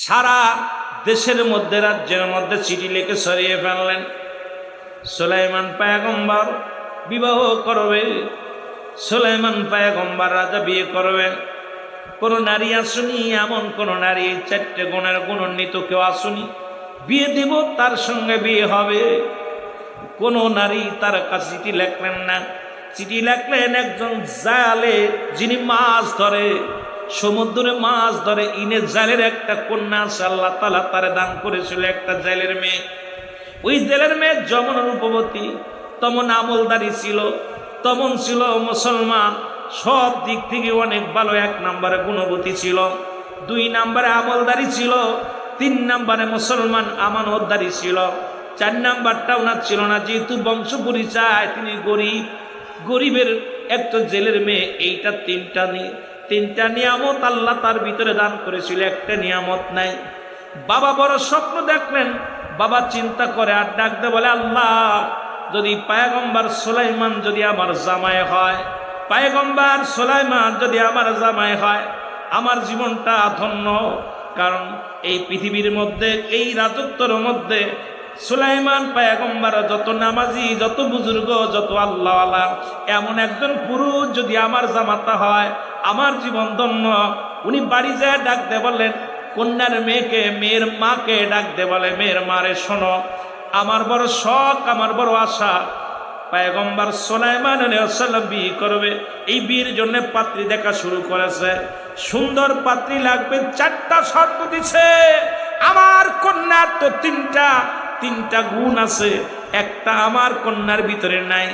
সারা দেশের মধ্যে রাজ্যের মধ্যে চিঠি লিখে সরিয়ে ফেললেন। সুলাইমান পয়গম্বর বিবাহ করবে, সুলাইমান পয়গম্বর রাজা বিয়ে করবে। কোন নারী আসুনি, এমন কোন নারী চারটে গুণের গুণান্বিত কেউ আসুনি, বিয়ে দেব তার সঙ্গে বিয়ে হবে। কোন নারী তার কাছে চিঠি লেখলেন না। চিঠি লেখলেন একজন জালে, যিনি মাছ ধরে, সমুদ্রে মাছ ধরে, ইনে জালের একটা কন্যা আছে, আল্লাহ তাআলা তারে দান করেছিল একটা জালের মেয়ে। ওই জেলের মেয়ে যেমন রূপবতী, তেমন আমলদারি ছিল, তেমন ছিল মুসলমান, সব দিক থেকে অনেক ভালো। 1 নম্বরে গুণবতী ছিল, 2 নম্বরে আমলদারি ছিল, 3 নম্বরে মুসলমান আমানতদারি ছিল, 4 নাম্বারটা ওনার ছিল না, যেহেতু বংশ পরিচয় তিনি গরিব, গরিবের একটা জেলের মেয়ে। এইটা তিনটা নিয়ামত আল্লাহ তার ভিতরে দান করেছিল, একটা নিয়ামত নাই। বাবা বড় স্বপ্ন দেখলেন, বাবা চিন্তা করে আর ডাকতে বলে, আল্লাহ যদি পয়গম্বর সুলাইমান যদি আমার জামাই হয়, পয়গম্বর সুলাইমান যদি আমার জামাই হয়, আমার জীবনটা ধন্য। কারণ এই পৃথিবীর মধ্যে, এই রাজত্বের মধ্যে সুলাইমান পয়গম্বর যত নামাজি, যত বুজুর্গ, যত আল্লাহওয়ালা, এমন একজন পুরুষ যদি আমার জামাতা হয়, আমার জীবন ধন্য। উনি বাড়ি যায় ডাকতে বললেন কন্যার মেয়েকে, মেয়ের মাকে ডাকতে বলে, মেয়ের মারে শোনো, আমার বড় শখ, আমার বড় আশা, পয়গম্বর সুলাইমান আলাইহিস সালাম বিয়ে করবে। এই বিয়ের জন্য পাত্রী দেখা শুরু করেছে। সুন্দর পাত্রী লাগবে, 4টা শর্ত দিছে। আমার কন্যার তো তিনটা গুণ আছে, একটা আমার কন্যার ভিতরে নাই।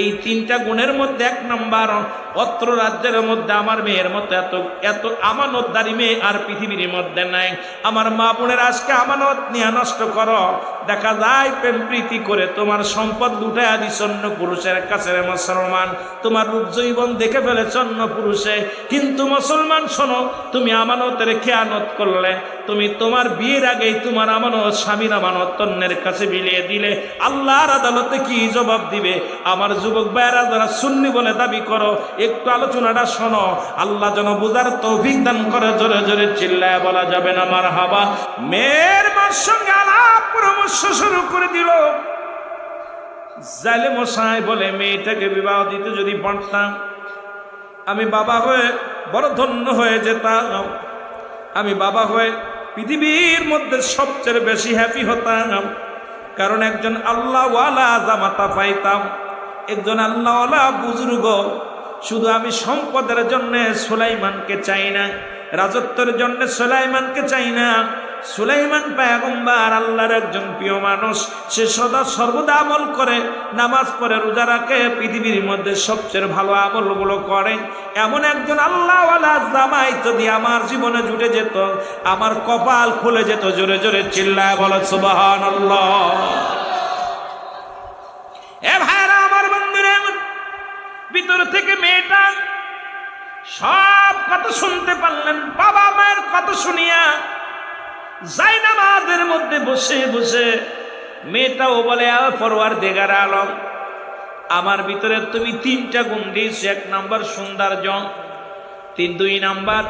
এই 3টা গুণের মধ্যে 1 নম্বর, অত্র রাজ্যের মধ্যে আমার মেয়ের মতো এত আমানতদারি মেয়ে আর পৃথিবীর মধ্যে নাই। আমার মা বোনের আজকে আমানত নিয়ে নষ্ট করো, দেখা যায় প্রেম প্রীতি করে তোমার সম্পদ লুটাইয়া দিস অন্য পুরুষের কাছে। মুসলমান, তোমার রূপ জৈবন দেখে ফেলেছ অন্য পুরুষে, কিন্তু মুসলমান শোনো, তুমি আমানতের খেয়ানত করলে, তুমি তোমার বিয়ের আগেই তোমার আমানত, স্বামীর আমানত অন্যের কাছে বিলিয়ে দিলে, আল্লাহর আদালতে কি জবাব দিবে? আমার যুবক ভাইয়েরা যারা সুন্নি বলে দাবি করো, একটু আলোচনাটা শোনো, আল্লাহ যেন বুঝার তৌফিক দান করে। জোরে জোরে চিল্লায় বলা যাবে না মারহাবা। মেয়ের মার সঙ্গে আলাপ পরামর্শ শুরু করে দিল। জালে মশাই বলে, মেয়েটাকে বিবাহ দিতে যদি পারতাম, আমি বাবা হয়ে বড় ধন্য হয়ে যেতাম। আমি বাবা হয়ে পৃথিবীর মধ্যে সবচেয়ে বেশি হ্যাপি হতাম, কারণ একজন আল্লাহওয়ালা জামাতা পাইতাম, একজন আল্লাহওয়ালা বুজুর্গ। শুধু আমি সম্পদের জন্য সুলাইমানকে চাই না, রাজত্বের জন্য সুলাইমানকে চাই না। সুলাইমান পয়গম্বর আল্লাহর একজন প্রিয় মানুষ, সে সদা সর্বদা আমল করে, নামাজ পড়ে, রোজা রাখে, পৃথিবীর মধ্যে সবচেয়ে ভালো আমলগুলো করে। এমন একজন আল্লাহওয়ালা জামাই যদি আমার জীবনে জুটে যেত, আমার কপাল খুলে যেত। জোরে জোরে চিল্লায় বলো সুবহানাল্লাহ। এ ভাইরা আমার, বন্ধুরা, ভিতর থেকে মেয়েটা সব কথা শুনতে পারলেন। বাবা মায়ের কথা শুনিয়া জায়নামাজের মধ্যে বসে বসে মেয়েটাও বলে, পরওয়ারদিগার আলম, আমার ভিতরে তুমি 3টা গুণ দিয়েছো। 1 নম্বর সৌন্দর্য, 2 নম্বর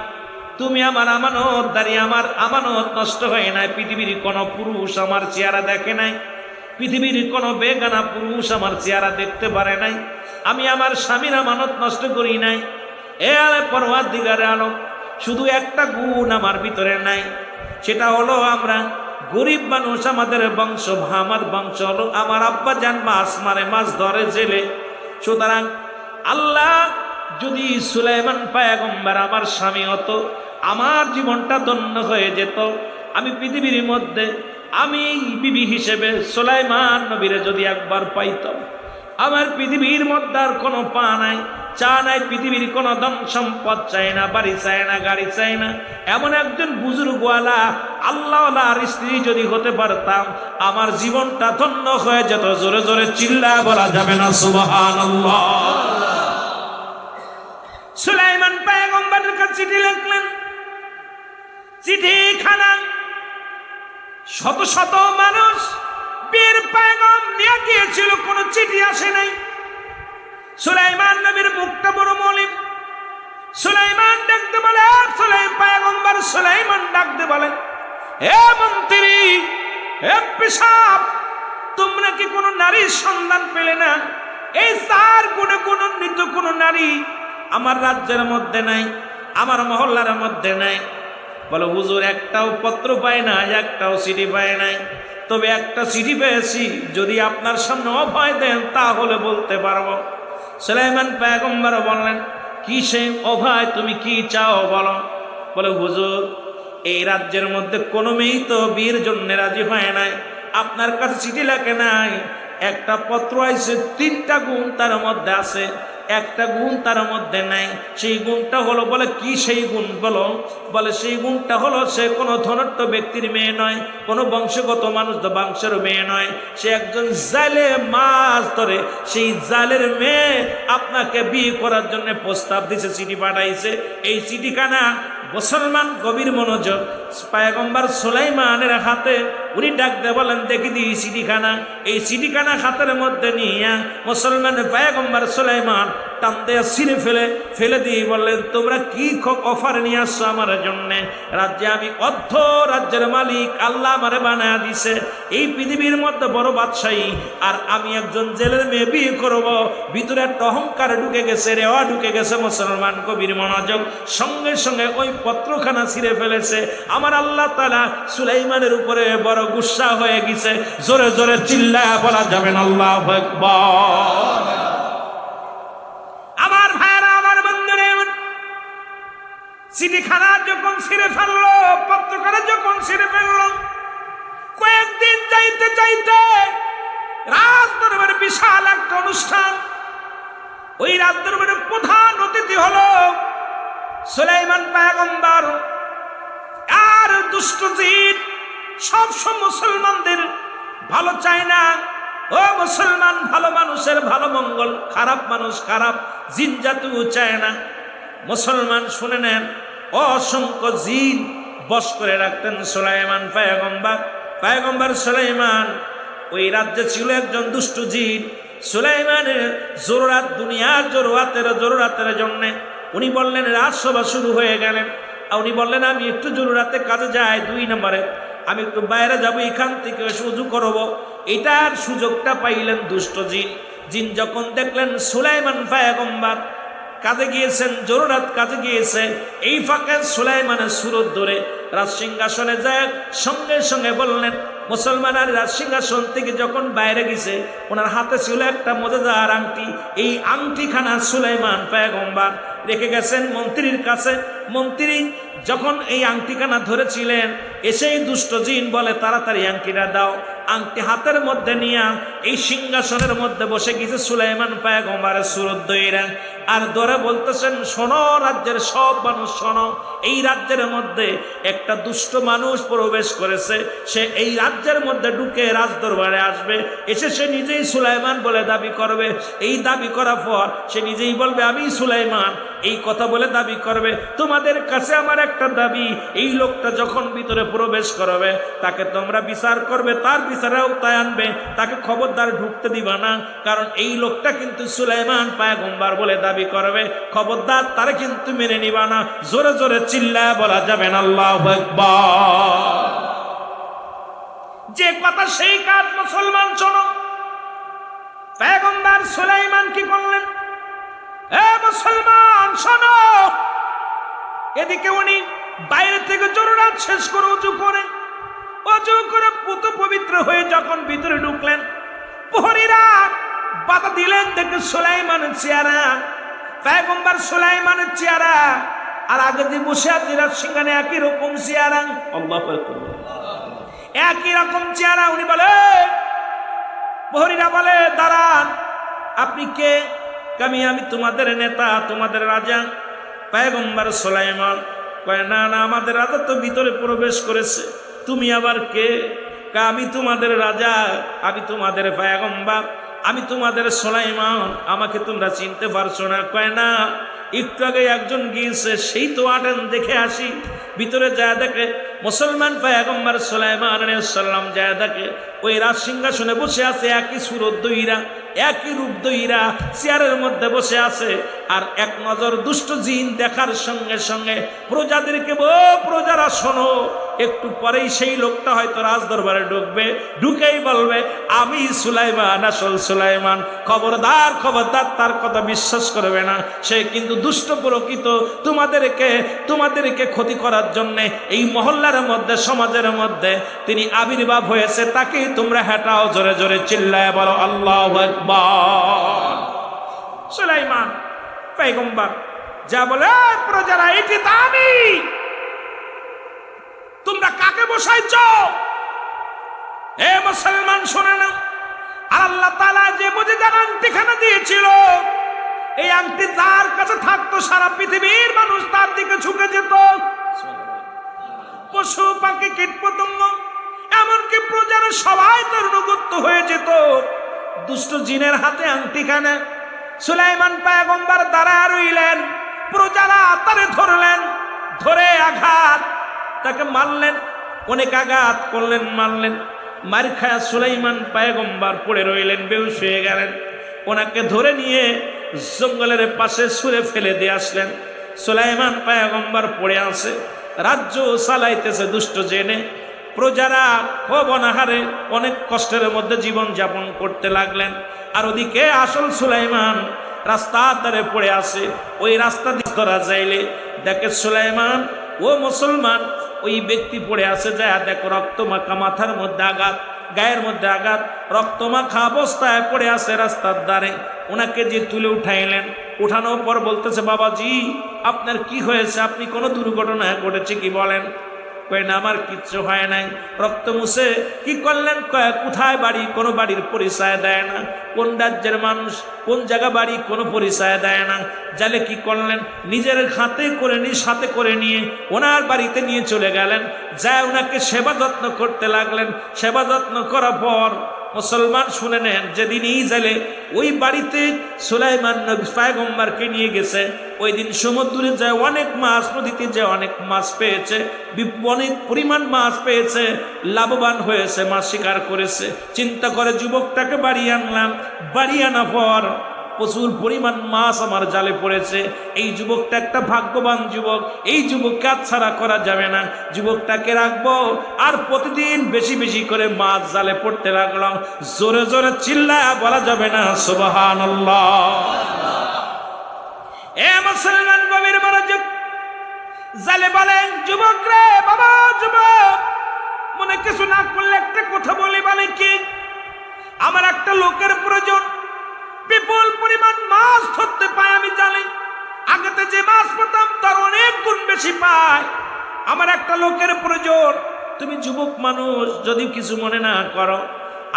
তুমি আমার আমানতদারি, আমার আমানত নষ্ট হয় নাই। পৃথিবীর কোনো পুরুষ আমার চেহারা দেখে নাই, পৃথিবীর কোনো বেগানা পুরুষ আমার চেহারা দেখতে পারে নাই। আমি আমার স্বামীর আমানত নষ্ট করি নাই। এ পরওয়ারদিগার আলম, শুধু একটা গুণ আমার ভিতরে নাই, সেটা হলো আমরা গরিব মানুষ, আমাদের বংশ, আমার বংশ হলো, আমার আব্বা জান মাছ মারে, মাছ ধরে জেলে। সুতরাং আল্লাহ যদি সুলাইমান পয়গম্বর আমার স্বামী হতো, আমার জীবনটা ধন্য হয়ে যেত। আমি পৃথিবীর মধ্যে, আমি বিবি হিসেবে সুলাইমান নবীরে যদি একবার পাইতাম, আমার পৃথিবীর মধ্যে আর কোনো পা নাই, চা নাই, পৃথিবীর কোনো ধন সম্পদ চাই না, বাড়ি চাই না, গাড়ি চাই না। এমন একজন বুজুর্গওয়ালা আল্লাহওয়ালার স্ত্রী যদি হতে পারতাম, আমার জীবনটা ধন্য হয়ে যেত। জোরে জোরে চিল্লায় বলা যাবে না সুবহানাল্লাহ। সুলাইমান পয়গম্বরের কাছে চিঠি লিখলেন। চিঠিখানা শত শত মানুষ বীর পয়গম নিয়ে গিয়েছিল, কোনো চিঠি আসে নাই। সুলাইমান নবীর মুখটা বড় মলিন। সুলাইমান ডাকতে বলে, সুলাইমান পয়গম্বর সুলাইমান ডাকতে বলেন, হে মন্ত্রী, হে পেশাব, তোমরা কি কোনো নারীর সন্ধান পেলে না? এই 4 গুণে গুণান্বিত কোনো নারী আমার রাজ্যের মধ্যে নাই, আমার মহল্লার মধ্যে নাই। বলে হুজুর, একটাও পত্র পায় না, একটাও চিঠি পায় নাই, তবে একটা চিঠি পেয়েছি, যদি আপনার সামনে অভয় দেন তাহলে বলতে পারবো। সুলাইমান পয়গম্বর বললেন, কি সেই অভয়, তুমি কি চাও বলো। বলে হুজুর, এই রাজ্যের মধ্যে কোনো মেয়েই তো বিয়ের জন্য রাজি হয় নাই, আপনার কাছে চিঠি লেখে নাই, একটা পত্র আইছে, 3টা গুণ তার মধ্যে আছে, একটা গুণ তার মধ্যে নাই। সেই গুণটা হলো, বলে কি সেই গুণ বলো। বলে সেই গুণটা হলো, সে কোনো ধনাঢ্য ব্যক্তির মেয়ে নয়, কোনো বংশগত মানুষ তো বংশের মেয়ে নয়, সে একজন জালে মাছ ধরে, সেই জালের মেয়ে আপনাকে বিয়ে করার জন্য প্রস্তাব দিছে, চিঠি পাঠাইছে। এই চিঠিখানা মুসলমান গভীর মনোযোগ, পয়গম্বর সুলাইমানের হাতে উনি ডাক দিয়ে বলেন, দেখি দিই চিঠিখানা। এই চিঠিখানা হাতের মধ্যে নিয়ে মুসলমান পয়গম্বর সুলাইমান টান দিয়ে ছিঁড়ে ফেলে দিয়ে বললেন, তোমরা কি অফার নিয়ে আসছো আমার জন্যে? রাজ্যে আমি অর্ধ রাজ্যের মালিক, আল্লাহ আমারে বানায়া দিছে এই পৃথিবীর মধ্যে বড় বাদশাহী, আর আমি একজন জেলের মেয়ে বিয়ে করব। ভিতরে একটা অহংকার ঢুকে গেছে, রেওয়া ঢুকে গেছে। মুসলমান কবির মনোযোগ, সঙ্গে সঙ্গে ওই পত্রখানা ছিঁড়ে ফেলেছে। আমার আল্লাহ তাআলা সুলাইমানের উপরে বড় গুসা হয়ে গেছে। জোরে জোরে চিল্লায়া বলা যাবে না আল্লাহু আকবার। আমার ভাইরা, আমার বন্ধুরা, চিঠিখানা যখন ছিঁড়ে ফেললো, পত্রখানা যখন ছিঁড়ে ফেললো, কয়েকদিন যাইতে যাইতে রাজদরবারে বিশাল একটা অনুষ্ঠান। ওই রাজদরবারের প্রধান অতিথি হলো সুলাইমান পয়গম্বর। আর দুষ্ট জিন সবসময় মুসলমানদের ভালো চায় না। ও মুসলমান, ভালো মানুষের ভালো মঙ্গল, খারাপ মানুষ খারাপ, জিন জাতিও চায় না। মুসলমান শুনে নেন, অসংখ্য জিন বশ করে রাখতেন সুলাইমান পয়গম্বর। পয়গম্বর সুলাইমান, ওই রাজ্যে ছিল একজন দুষ্ট জিন। সুলাইমানের জরুরাত, দুনিয়ার জরুরাতের জন্য উনি বললেন, রাজসভা শুরু হয়ে গেলেন। উনি বললেন, আমি একটু জরুরাতে কাজে যাই, 2 নম্বরে আমি একটু বাইরে যাব, এখান থেকে সুযোগ করবো। এটার সুযোগটা পাইলেন দুষ্ট জিন। যখন দেখলেন সুলাইমান পয়গম্বর কাজে গিয়েছেন, জরুরাত কাজে গিয়েছে, এই ফাঁকে সুলাইমানের সুরত ধরে রাজসিংহাসনে যায়, সঙ্গে সঙ্গে বললেন, মুসলমান আর রাজসিংহাসন থেকে যখন বাইরে গেছে, ওনার হাতে ছিল একটা মজাদার আংটি। এই আংটিখানা সুলাইমান পয়গম্বর রেখে গেছেন মন্ত্রীর কাছে। মন্ত্রী যখন এই আংটিখানা ধরেছিলেন, এসেই দুষ্ট জিন বলে, তাড়াতাড়ি আংটিটা দাও। আংটি হাতের মধ্যে নিয়ে এই সিংহাসনের মধ্যে বসে গেছে সুলাইমান পয়গম্বরের সুরত দইরা, আর ধরে বলতেছেন, শোনো রাজ্যের সব মানুষ শোনো, এই রাজ্যের মধ্যে একটা দুষ্ট মানুষ প্রবেশ করেছে। সে এই রাজ্যের মধ্যে ঢুকে রাজদরবারে আসবে, এসে সে নিজেই সুলাইমান বলে দাবি করবে। এই দাবি করার পর সে নিজেই বলবে, আমি সুলাইমান, এই কথা বলে দাবি করবে। তোমাদের কাছে আমার একটা দাবি, এই লোকটা যখন ভিতরে প্রবেশ করবে, তাকে তোমরা বিচার করবে, তার বিচারে আওতায় আনবে, তাকে খবরদার ঢুকতে দিবা না, কারণ এই লোকটা কিন্তু সুলাইমান পয়গম্বর বলে দাবি করবে, খবরদার তারে কিন্তু মেনে নিবা না। জোরে জোরে চিল্লায়া বলা যাবে না আল্লাহু আকবার। যে কথা সেই কাজ, মুসলমান শোনো। পয়গম্বর সুলাইমান কি করলেন? এ মুসলমান শোনো, এদিকে উনি বাইরে থেকে জরুরাত শেষ করে অজু করে পুত পবিত্র হয়ে যখন ভিতরে ঢুকলেন, প্রহরীরা বাধা দিলেন। দেখে সুলাইমানের চেহারা, পয়গম্বর সুলাইমানের চেহারা আর আগে যে বসে আছে রাজসিংহাসনে একই রকম চেহারা, আল্লাহু আকবার, একই রকম চেহারা। উনি বলে, প্রহরীরা বলে, দাঁড়ান, আপনি কে? আমি তোমাদের নেতা, তোমাদের রাজা। পয়গম্বর সুলাইমান কয়, না না, আমাদের রাজা তো ভিতরে প্রবেশ করেছে, তুমি আবার কে? আমি তোমাদের রাজা, আমি তোমাদের পয়গম্বর, আমি তোমাদের সুলাইমান, আমাকে তোমরা চিনতে পারছো না? কয় না, একটু আগে একজন গিয়েছে, সেই তো আটেন, দেখে আসি। ভিতরে যায় দেখে মুসলমান পয়গম্বর সুলাইমান আলাইহিস সালাম যায় দেখে ওই রাজসিংহাসনে বসে আছে, একই সুরত দইরা, একই রূপ দইরা চেয়ারের মধ্যে বসে আছে। আর এক নজর দুষ্ট জিন দেখার সঙ্গে সঙ্গে প্রজাদেরকে, প্রজারা শোনো, একটু পরেই সেই লোকটা হয়তো রাজ দরবারে ঢুকবে, ঢুকেই বলবে আমি সুলাইমান, আসল সুলাইমান। খবরদার খবরদার, তার কথা বিশ্বাস করবে না, সে কিন্তু দুষ্ট প্রকৃত। তোমাদেরকে ক্ষতি করার জন্যে এই মহল্লার মধ্যে, সমাজের মধ্যে তিনি আবির্ভাব হয়েছে, তাকেই তোমরা হেঁটাও। জোরে জোরে চিল্লায় বলো আল্লাহু আকবার। সুলাইমান পয়গম্বর যা বলে, প্রজারা এটি তো আমি, তোমরা কাকে বসাইছ? এ মুসলমান শোনে না, আর আল্লাহ তাআলা যে মুজিজার আংটিখানা দিয়েছিল, এই আংটি যার কাছে থাকতো সারা পৃথিবীর মানুষ তার দিকে ঝুঁকে যেত। পশু পাখি কীট পতঙ্গ এমনকি প্রজারা সবাই তার অনুগত হয়ে যেত। দুষ্ট জিনের হাতে আংটিখানা। সুলাইমান পয়গম্বর দাঁড়ায় রইলেন, প্রজারা তারে ধরলেন, ধরে আঘাত, তাকে মারলেন, অনেক আঘাত করলেন, মারলেন। মার খায়া সুলাইমান পয়গম্বর পড়ে রইলেন, বেহুশ হয়ে গেলেন। ওনাকে ধরে নিয়ে জঙ্গলের পাশে ছুঁড়ে ফেলে দিয়ে আসলেন। সুলাইমান পয়গম্বর পড়ে আছে, রাজ্য চালাইতেছে দুষ্ট জেনে। প্রজারা খুব অনাহারে অনেক কষ্টের মধ্যে জীবন যাপন করতে লাগলেন। আর ওদিকে আসল সুলাইমান রাস্তার ধারে পড়ে আছে। ওই রাস্তা দিয়ে ধরা যাইলে দেখে সুলাইমান, ও মুসলমান, ওই ব্যক্তি পড়ে আছে, যা দেখো রক্ত মাখা, মাথার মধ্যে আঘাত, গায়ের মধ্যে আঘাত, রক্ত মাখা অবস্থায় পড়ে আছে রাস্তার ধারে। ওনাকে যে তুলে উঠাইলেন, উঠানোর পর বলতেছে, বাবাজি আপনার কি হয়েছে? আপনি কোনো দুর্ঘটনা ঘটেছে কি বলেন? কয় না, আমার কিচ্ছু হয় নাই। রক্ত মুছে কি করলেন? কয় কোথায় বাড়ি? কোনো বাড়ির পরিচয় দেয় না। কোন রাজ্যের মানুষ, কোন জায়গা বাড়ি, কোনো পরিচয় দেয় না। জালে কি করলেন? নিজের সাথে করে নিয়ে ওনার বাড়িতে নিয়ে চলে গেলেন। যা ওনাকে সেবা যত্ন করতে লাগলেন। সেবা যত্ন করার পর মুসলমান শুনে নেন, যেদিন এই জালে ওই বাড়িতে সুলাইমান নবী পয়গম্বরকে নিয়ে গেছে, ওই দিন সমুদ্রে যায় অনেক মাছ, নদীতে যায় অনেক মাছ পেয়েছে, অনেক পরিমাণ মাছ পেয়েছে, লাভবান হয়েছে, মাছ শিকার করেছে। চিন্তা করে যুবকটাকে বাড়ি আনলাম, বাড়ি আনার পর প্রচুর পরিমাণ মাছ আমার জালে পড়েছে। এই যুবকটা একটা ভাগ্যবান যুবক, এই যুবককে হাতছাড়া করা যাবে না, যুবকটাকে রাখবো। আর প্রতিদিন বেশি বেশি করে মাছ জালে পড়তে লাগলাম। জোরে জোরে চিল্লায়া বলা যাবে না সুবহানাল্লাহ। এ মুসলমান গভীর মনোযোগ, জালে বলেন, যুবক রে, বাবা যুবক, মনে কিছু না করলে একটা কথা বলি, বলে কি, আমার একটা লোকের প্রয়োজন। বিপুল পরিমাণ মাছ ধরতে পাই আমি জানি, আগেতে যে মাছ পেতাম তার অনেক গুণ বেশি পাই। আমার একটা লোকের প্রয়োজন। তুমি যুবক মানুষ, যদি কিছু মনে না করো,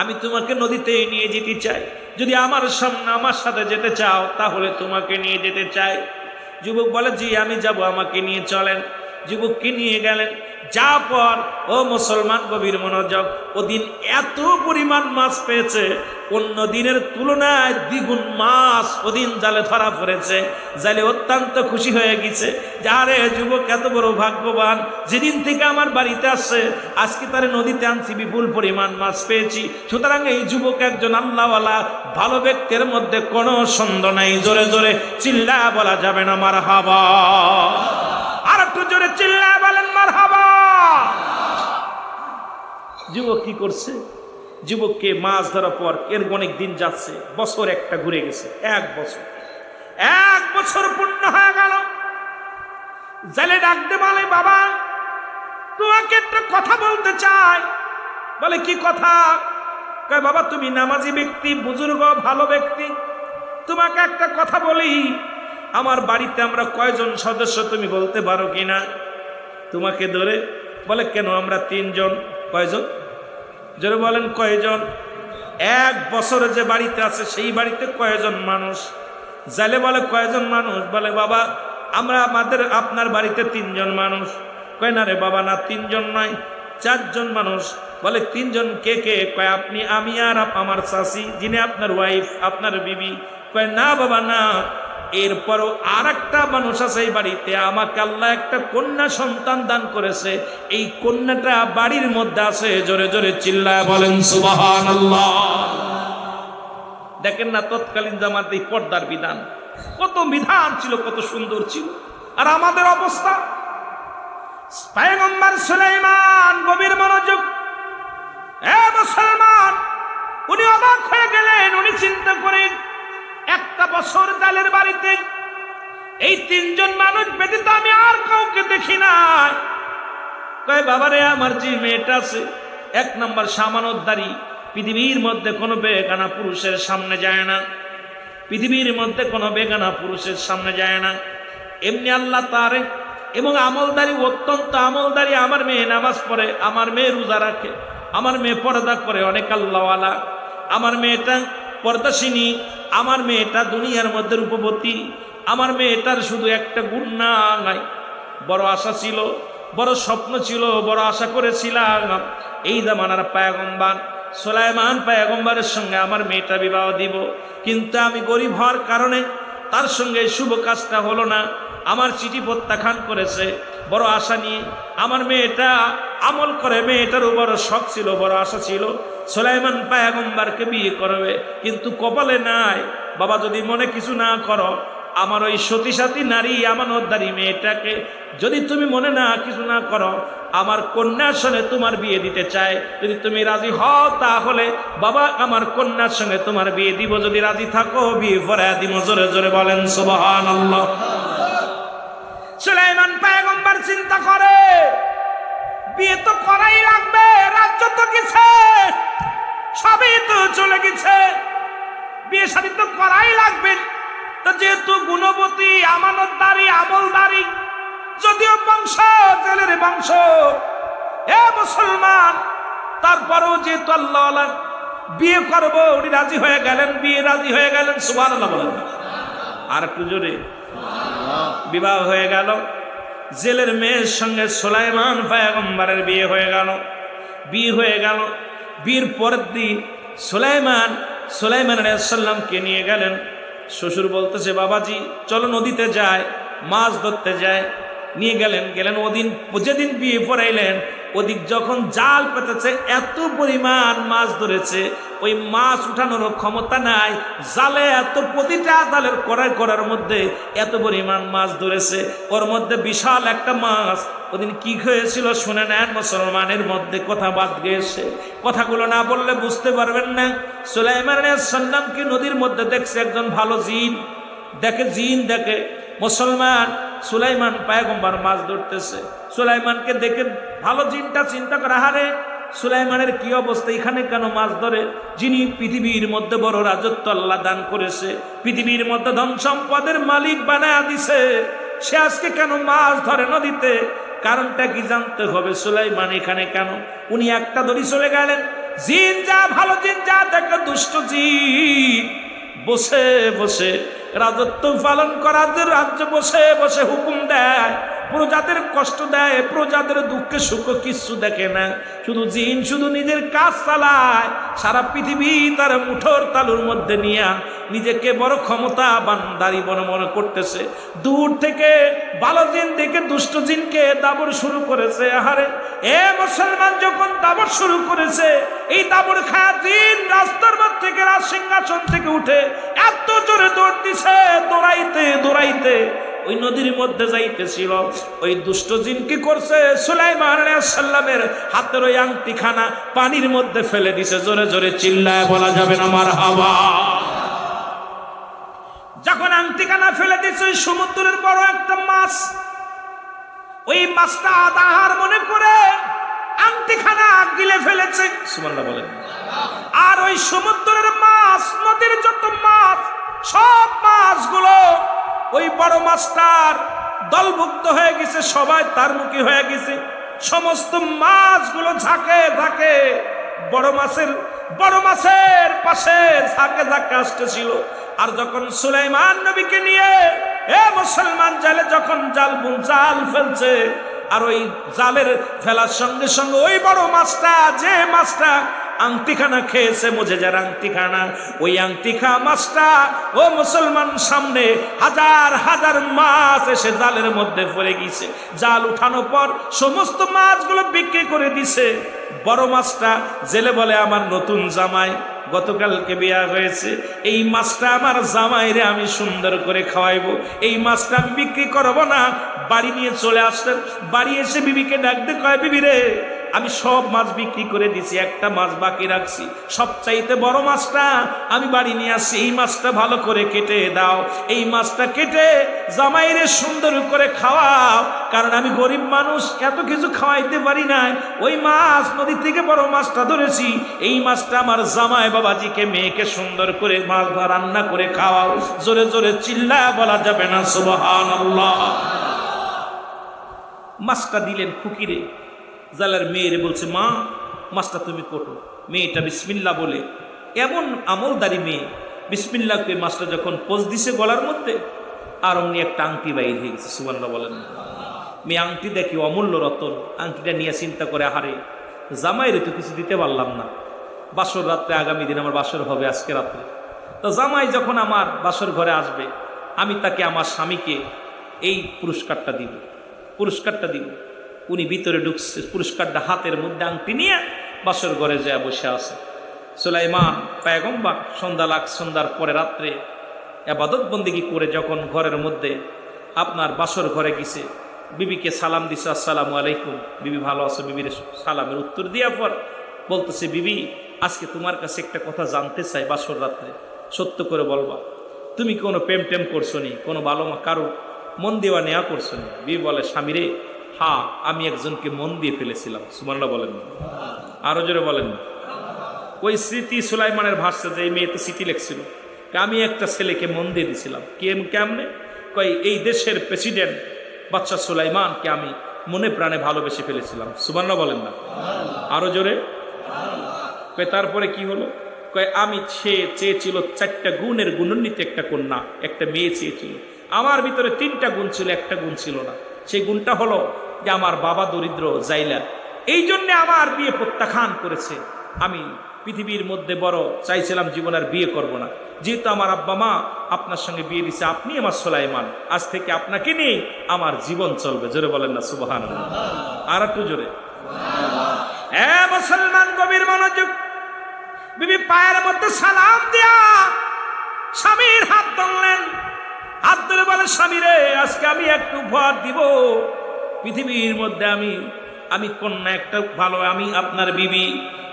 আমি তোমাকে নদীতে নিয়ে যেতে চাই। যদি আমার সাথে যেতে চাও, তাহলে তোমাকে নিয়ে যেতে চাই। যুবক বলে, জি আমি যাব, আমাকে নিয়ে চলেন। যুবককে নিয়ে গেলেন। যা পর ও মুসলমান গভীর মনোযোগ, ওদিন এত পরিমাণ মাছ পেয়েছে, অন্য দিনের তুলনায় দ্বিগুণ মাছ ওদিন জালে ধরা পড়েছে। জালে অত্যন্ত খুশি হয়ে গেছে, যারে যুবক এত বড় ভাগ্যবান, যেদিন থেকে আমার বাড়িতে আসছে, আজকে তারে নদীতে আনছি, বিপুল পরিমাণ মাছ পেয়েছি। সুতরাং এই যুবক একজন আল্লাহওয়ালা ভালো ব্যক্তির মধ্যে কোনো সন্দেহ নাই। জোরে জোরে চিল্লা বলা যাবে না মারহাবা? আর একটু জোরে চিল্লা বলেন মারহাবা। যুবক কি করছে? যুবককে মাছ ধরার পর এর অনেক দিন যাচ্ছে, বছর একটা ঘুরে গেছে, এক বছর পূর্ণ হয়ে গেল। জেলে ডাকতে বলে, বাবা তোমাকে একটা কথা বলতে চাই। বলে, কি কথা? কয়, বাবা তুমি নামাজি ব্যক্তি, বুজুর্গ, ভালো ব্যক্তি, তোমাকে একটা কথা বলি। আমার বাড়িতে আমরা কয়জন সদস্য তুমি বলতে পারো কিনা? তোমাকে ধরে বলে, কেন আমরা 3 জন। কয়জন? জোরে বলেন কয়জন? এক বছরে যে বাড়িতে আছে সেই বাড়িতে কয়জন মানুষ? জালে বলে, কয়জন মানুষ? বলে, বাবা আপনার বাড়িতে 3 জন মানুষ। কয়, না রে বাবা, না 3 জন নয়, 4 জন মানুষ। বলে, 3 জন কে কে? কয়, আপনি, আমি আর আমার চাচি, যিনি আপনার ওয়াইফ, আপনার বিবি। কয়, না বাবা না, এরপরও আর একটা মানুষ আছে এই বাড়িতে। আমাকে আল্লাহ একটা কন্যা সন্তান দান করেছে, এই কন্যাটা বাড়ির মধ্যে আছে। জোরে জোরে চিল্লায় বলেন সুবহানাল্লাহ। দেখেন না তৎকালীন জামাতে পর্দার বিধান, কত বিধান ছিল, কত সুন্দর ছিল। আর আমাদের অবস্থা, পয়গম্বর সুলাইমান গভীর মনোযোগ। মুসলমান, উনি অবাক হয়ে গেলেন। উনি চিন্তা করেন, একটা বছর জালের বাড়িতে এই তিনজন মানুষ ব্যতীত আমি আর কাউকে দেখি নাই। কয় বাবারে, আমার যে মেয়েটা আছে, এক নম্বর সামানতদারি, পৃথিবীর মধ্যে কোনো বেগানা পুরুষের সামনে যায় না, পৃথিবীর মধ্যে কোনো বেগানা পুরুষের সামনে যায় না। এমনি আল্লাহ তারে এবং আমলদারি, অত্যন্ত আমলদারি। আমার মেয়ে নামাজ পড়ে, আমার মেয়ে রোজা রাখে, আমার মেয়ে পর্দা করে, অনেক আল্লাহওয়ালা। আমার মেয়েটা পর্দাসিনী, আমার মেয়েটা দুনিয়ার মধ্যে রূপবতী। আমার মেয়েটার শুধু একটা গুণ নাই। বড় আশা ছিল, বড় স্বপ্ন ছিল, বড় আশা করেছিলাম এই জামানার পয়গম্বর সুলাইমান পয়গম্বরের সঙ্গে আমার মেয়েটা বিবাহ দিব, কিন্তু আমি গরিব হওয়ার কারণে তার সঙ্গে শুভ কাজটা হলো না। আমার চিঠি প্রত্যাখ্যান করেছে। বড় আশা নিয়ে আমার মেয়েটা আমল করে, মেয়েটারও বড় শখ ছিল, বড় আশা ছিল সুলাইমান পয়গম্বরকে বিয়ে করবে, কিন্তু কপালে নাই। বাবা, যদি মনে কিছু না করো, আমার ওই সতী সাথী নারী আমানতদারি মেয়েটাকে যদি তুমি মনে না কিছু না করো, আমার কন্যার সঙ্গে তোমার বিয়ে দিতে চাই। যদি তুমি রাজি হও, তাহলে বাবা আমার কন্যার সঙ্গে তোমার বিয়ে দিব। যদি রাজি থাকো, বিয়ে পড়ায়া দিব। জোরে জোরে বলেন সুবহানাল্লাহ। সুলাইমান পয়গম্বর চিন্তা করে, বিয়ে তো করাই লাগবে, রাজ্য তো গেছে, সবই তো চলে গেছে, বিয়ে শাদী তো করাই লাগবে। তো যেহেতু গুণবতী, আমানতদারি, আমলদারি, যদিও বংশ জেলের বংশ, মুসলমান, তারপরেও যেহেতু আল্লাহ বিয়ে করবো, উনি রাজি হয়ে গেলেন, বিয়ে রাজি হয়ে গেলেন। সুবহানাল্লাহ বলেন। আর একটু জোরে। বিবাহ হয়ে গেল, জেলের মেয়ের সঙ্গে সুলাইমান পয়গম্বরের বিয়ে হয়ে গেল। বিয়ে হয়ে গেল, বিয়ের পরের দিন সুলাইমান আলাইহিস সালামকে নিয়ে গেলেন। শ্বশুর বলতেছে, বাবাজি চলো নদীতে যায়, মাছ ধরতে যায়। নিয়ে গেলেন। ওদিন যেদিন বিয়ে পড়াইলেন, ওদিক যখন জাল পেতেছে, এত পরিমাণ মাছ ধরেছে, ওই মাছ উঠানোর ক্ষমতা নাই। জালে এত, প্রতিটা জালের করার মধ্যে এত পরিমাণ মাছ ধরেছে। ওর মধ্যে বিশাল একটা মাছ ওদিন কি হয়েছিল শুনে নেন। মুসলমানের মধ্যে কথা বাদ গিয়েছে, কথাগুলো না বললে বুঝতে পারবেন না। সুলাইমান আলাইহিস সালামকে নদীর মধ্যে দেখছে একজন ভালো জিন, দেখে মুসলমান সুলাইমান পয়গম্বর মাছ ধরতেছে। সুলাইমানকে দেখে ভালো জিনটা চিন্তা করে, হারে সুলাইমানের কি অবস্থা, এখানে কেন মাছ ধরে? যিনি পৃথিবীর মধ্যে বড় রাজত্ব আল্লাহ দান করেছে, পৃথিবীর মধ্যে ধন সম্পদের মালিক বানায় দিছে, সে আজকে কেন মাছ ধরে নদীতে? কারণটা কি জানতে হবে। সুলাইমান এখানে কেন? উনি একটা দড়ি চলে গেলেন। জিন যা, ভালো জিন যা দেখে, দুষ্ট জিন বসে বসে রাজত্ব পালন করার রাজ্য বসে বসে হুকুম দেয়, প্রজাদের কষ্ট দেয়, প্রজাদের দুঃখে সুখ কিচ্ছু দেখে না। শুধু জিন শুধু নিজের কাজ চালায়, সারা পৃথিবী তার মুঠোর তালুর মধ্যে নিয়ে নিজেকে বড় ক্ষমতাবান দাঁড়ি মনে করতেছে। দূর থেকে ভালো জিন দেখে দুষ্ট জিনকে দাবর শুরু করেছে। আহারে মুসলমান যখন দাবর শুরু করেছে, এই দাবর খায়া জিন রাস্তার মধ্যে থেকে, রাজ সিংহাসন থেকে উঠে এত জোরে দৌড় দিছে, দৌড়াইতে ওই নদীর মধ্যে যাইতেছিল। ওই দুষ্ট জিন কি করছে, সুলাইমান আলাইহিস সালামের হাতের ওই আংটিখানা পানির মধ্যে ফেলে দিছে। জোরে জোরে চিল্লায় বলা যাবে না মারহাবা। যখন আংটিখানা ফেলে দিছে, ওই সমুদ্রের বড় একটা মাছ, ওই মাছটা আহার মনে করে আংটিখানা গিলে ফেলেছে। সুবহানাল্লাহ বলেন। আর ওই সমুদ্রের মাছ, নদীর যত মাছ, সব মাছগুলো ওই বড় মাছটার দলভুক্ত হয়ে গেছে, সবাই তার মুখী হয়ে গেছে। সমস্ত মাছগুলো ঝাঁকে বড় মাছের পাশে ঝাঁকে আসতেছিল। আর যখন সুলাইমান নবীকে নিয়ে মুসলমান জালে যখন জাল ফেলছে, আর ওই জালের ফেলার সঙ্গে সঙ্গে ওই বড় মাছটা, যে মাছটা আংটিখানা খেয়েছে, মুজেজার আংটিখানা, ওই আংটিখা মাছটা ও মুসলমান সামনে হাজার মাছ এসে জালের মধ্যে পড়ে গেছে। জাল উঠানোর পর সমস্ত মাছগুলো বিক্রি করে দিছে। বড় মাছটা জেলে বলে, আমার নতুন জামাই, গতকালকে বিয়া হয়েছে, এই মাছটা আমার জামাইরে আমি সুন্দর করে খাওয়াইবো, এই মাছটা আমি বিক্রি করবো না। বাড়ি নিয়ে চলে আসলেন। বাড়ি এসে বিবিকে ডাকতে কয়, বিবি রে, আমি সব মাছ বিক্রি করে দিছি, একটা মাছ বাকি রাখছি, সবচাইতে বড় মাছটা আমি বাড়ি নিয়ে আসছি, এই মাছটা ভালো করে কেটে দাও, এই মাছটা কেটে জামাইরে সুন্দর করে খাওয়াও, কারণ আমি গরিব মানুষ, এত কিছু খাওয়াইতে পারি না। ওই মাছ নদী থেকে বড় মাছটা ধরেছি, এই মাছটা আমার জামাই বাবাজিকে মেয়েকে সুন্দর করে মাছ রান্না করে খাওয়াও। জোরে জোরে চিল্লায় বলা যাবে না সুবহানাল্লাহ। মাছটা দিলেন খুকিরে। জালার মেয়েরে বলছে, মা মাছটা তুমি কোটো। মেয়েটা বিসমিল্লা বলে, এমন আমলদারি মেয়ে, বিসমিল্লা করে মাছটা যখন পোজ দিছে গলার মধ্যে, আর অমনি একটা আংটি বাইর হয়ে গেছে। সুবহানাল্লাহ বলেন। মেয়ে আংটি দেখি অমূল্য রতন, আংটিটা নিয়ে চিন্তা করে, হারে জামাইরে তো কিছু দিতে পারলাম না, বাসর রাত্রে, আগামী দিন আমার বাসর হবে আজকে রাত্রে, তো জামাই যখন আমার বাসর ঘরে আসবে, আমি তাকে আমার স্বামীকে এই পুরস্কারটা দিব, পুরস্কারটা দিব। উনি ভিতরে ঢুকছে, পুরস্কারটা হাতের মধ্যে আংটি নিয়ে বাসর ঘরে যায় বসে আছে। সুলাইমান পয়গম্বর সন্ধ্যার পরে রাত্রে ইবাদত বন্দেগী করে যখন ঘরের মধ্যে আপনার বাসর ঘরে গেছে, বিবিকে সালাম দিছে, আসসালামু আলাইকুম, বিবি ভালো আছো? বিবির সালামের উত্তর দেওয়ার পর বলতেছে, বিবি আজকে তোমার কাছে একটা কথা জানতে চাই, বাসর রাত্রে সত্য করে বলবা, তুমি কোনো প্রেম টেম করছো নি, কোনো ভালো কারো মন দেওয়া নেওয়া করছো নি? বিবি বলে, স্বামীরে, হ্যাঁ আমি একজনকে মন দিয়ে ফেলেছিলাম। সুবহানাল্লাহ বলেন, আরো জোরে বলেন। ওই স্মৃতি সুলাইমানের ভাষা, যে এই মেয়ে তো চিঠি লিখছিল, আমি একটা ছেলেকে মন দিয়ে দিছিলাম। কেমনে? কই এই দেশের প্রেসিডেন্ট বাদশা সুলাইমানকে আমি মনে প্রাণে ভালোবেসে ফেলেছিলাম। সুবহানাল্লাহ বলেন না, আরো জোরে। কই তারপরে কি হলো? কয় আমি চেয়েছিল 4টা গুণের গুণান্বিত একটা কন্যা, একটা মেয়ে চেয়েছিল। আমার ভিতরে 3টা গুণ ছিল, একটা গুণ ছিল না। সেই গুণটা হলো যে আমার বাবা দরিদ্র জাইলা, এই জন্যে আমার বিয়ে প্রত্যাখ্যান করেছে। আমি পৃথিবীর মধ্যে বড় চাইছিলাম জীবন আর বিয়ে করব না, যেহেতু আমার আব্বা মা আপনার সঙ্গে বিয়ে দিছে, আপনি আমার সুলাইমান, আজ থেকে আপনাকে নিয়ে আমার জীবন চলবে। জোরে বলেন না সুবহানাল্লাহ, আর একটু জোরে। মুসলমান গভীর মনোযোগ। বিবি পায়ের মধ্যে সালাম দিয়া স্বামীর হাত ধরলেন, হাত ধরে বলে, স্বামী রে, আজকে আমি একটু উপহার দিব পৃথিবীর মধ্যে, আমি কন্যা একটা ভালো, আমি আপনার বিবি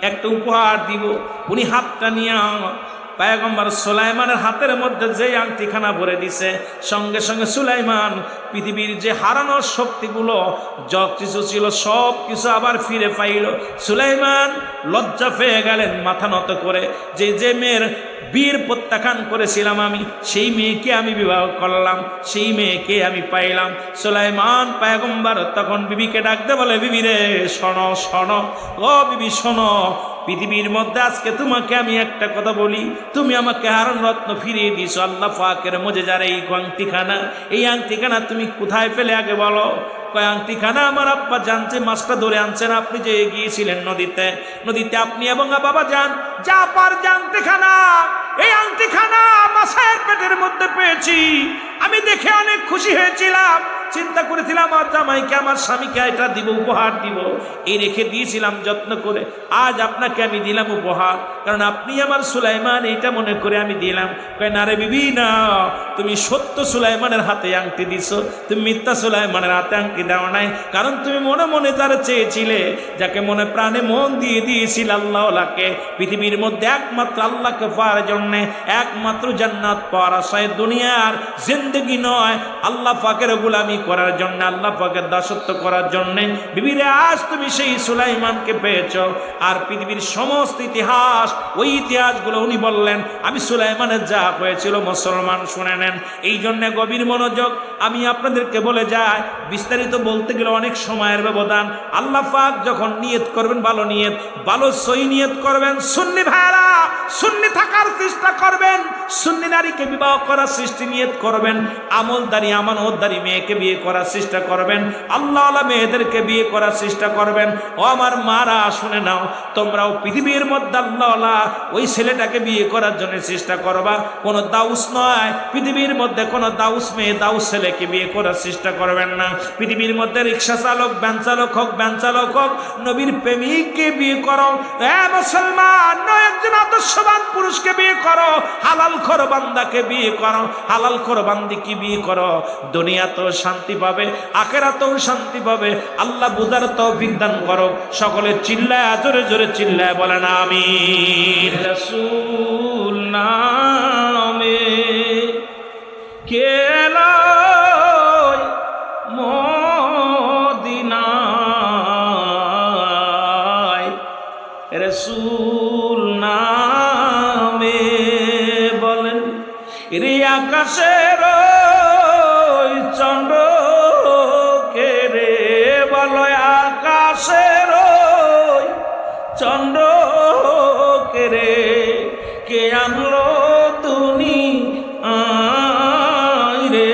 একটা উপহার দিব। উনি হাতটা নিয়ে পয়গম্বর সুলাইমানের হাতের মধ্যে যে আংটিখানা ভরে দিছে, সঙ্গে সঙ্গে সুলাইমান পৃথিবীর যে হারানোর শক্তিগুলো যা কিছু ছিল সব কিছু আবার ফিরে পাইল। সুলাইমান লজ্জা পেয়ে গেলেন, মাথা নত করে, যে মেয়ের বীর প্রত্যাখ্যান করেছিলাম আমি, সেই মেয়েকে আমি বিবাহ করলাম, সেই মেয়েকে আমি পাইলাম। সুলাইমান পয়গম্বর তখন বিবিকে ডাকতে বলে, বিবি রে, শোনো শোনো, ও বিবি শোনো, পৃথিবীর মধ্যে আজকে তোমাকে আমি একটা কথা বলি, তুমি আমাকে হারান রত্ন ফিরিয়ে দিয়েছো, আল্লাহ পাকের মুজিজার এই আংটিখানা, এই আংটিখানা তুমি কোথায় পেলে আগে বলো? কয় আংটিখানা আমার আব্বা জানছে, মাছটা ধরে আনছেন, আপনি যে গিয়েছিলেন নদীতে আপনি এবং বাবা যান, যা পার আংটিখানা, এই আংটিখানা মাছের পেটের মধ্যে পেয়েছি, আমি দেখে অনেক খুশি হয়েছিলাম, চিন্তা করেছিলাম আমার জামাইকে, আমার স্বামীকে এটা দিব, উপহার দিব, এই রেখে দিয়েছিলাম যত্ন করে, আজ আপনাকে আমি দিলাম উপহার, কারণ আপনি আমার সুলাইমান, এইটা মনে করে আমি দিলাম। কয় না রে বিবি, না, তুমি সত্য সুলাইমানের হাতে আংটি দিছো, তুমি মিথ্যা সুলাইমানের হাতে আংটি দাও নাই, কারণ তুমি মনে মনে যারা চেয়েছিলে, যাকে মনে প্রাণে মন দিয়ে দিয়েছিল আল্লাহকে, পৃথিবীর মধ্যে একমাত্র আল্লাহকে পাওয়ার জন্যে, একমাত্র জান্নাত পাওয়ার আশায়, দুনিয়ার জিন্দেগি নয়, আল্লাহ পাকের গোলামি করার জন্য, আল্লাহ পাকের দাসত্ব করার জন্য, বিবিরে আজ তুমি সেই সুলাইমানকে পেয়েছ। আর পৃথিবীর সমস্ত ইতিহাস, ওই ইতিহাসগুলো উনি বললেন, আমি সুলাইমানের যা হয়েছিল মুসলমান শুনে নেন। এই জন্য গভীর মনোযোগ, আমি আপনাদেরকে বলে যাই, বিস্তারিত বলতে গেলে অনেক সময়ের ব্যবধান। আল্লাহ পাক যখন নিয়ত করবেন, ভালো নিয়ত, ভালো সহি নিয়ত করবেন, সুন্নি ভাইরা সুন্নি থাকার চেষ্টা করবেন, সুন্নি নারীকে বিবাহ করার সৃষ্টি নিয়ত করবেন, আমলদারি আমানতদারি মেয়েকে বিয়ে করার চেষ্টা করবেন, আল্লাহ মেয়েদেরকে বিয়ে করার চেষ্টা করবেন। ও আমার মারা, শুনে নাও, তোমরাও পৃথিবীর মধ্যে আল্লাহ ওই ছেলেটাকে বিয়ে করার জন্য চেষ্টা করবা, কোনো দাউস নয়, পৃথিবীর মধ্যে কোনো দাউস মেয়ে, দাউস ছেলেকে বিয়ে করার চেষ্টা করবেন না। পৃথিবীর মধ্যে রিক্সা চালক, ভ্যান চালক হোক, নবীর প্রেমিককে বিয়ে করো। মুসলমান, একজন আদর্শ আদর্শবান পুরুষকে বিয়ে করো, হালাল খোর বান্দাকে বিয়ে করো, হালাল খোর বান্দিকে বিয়ে করো, দুনিয়াতেও শান্তি পাবে, আখিরাতেও শান্তি পাবে। আল্লাহ বুঝার তৌফিক দান করো। সকলে চিল্লায় জোরে জোরে চিল্লায় বলেন আমিন। রাসূল নামে কেলা মদিনায়, রাসূল নামে বলেন রে আকাশের চন্দ্র কে রে, বলো আকাশের চন্দ্র কে রে, কে আনলো তুমি আই রে,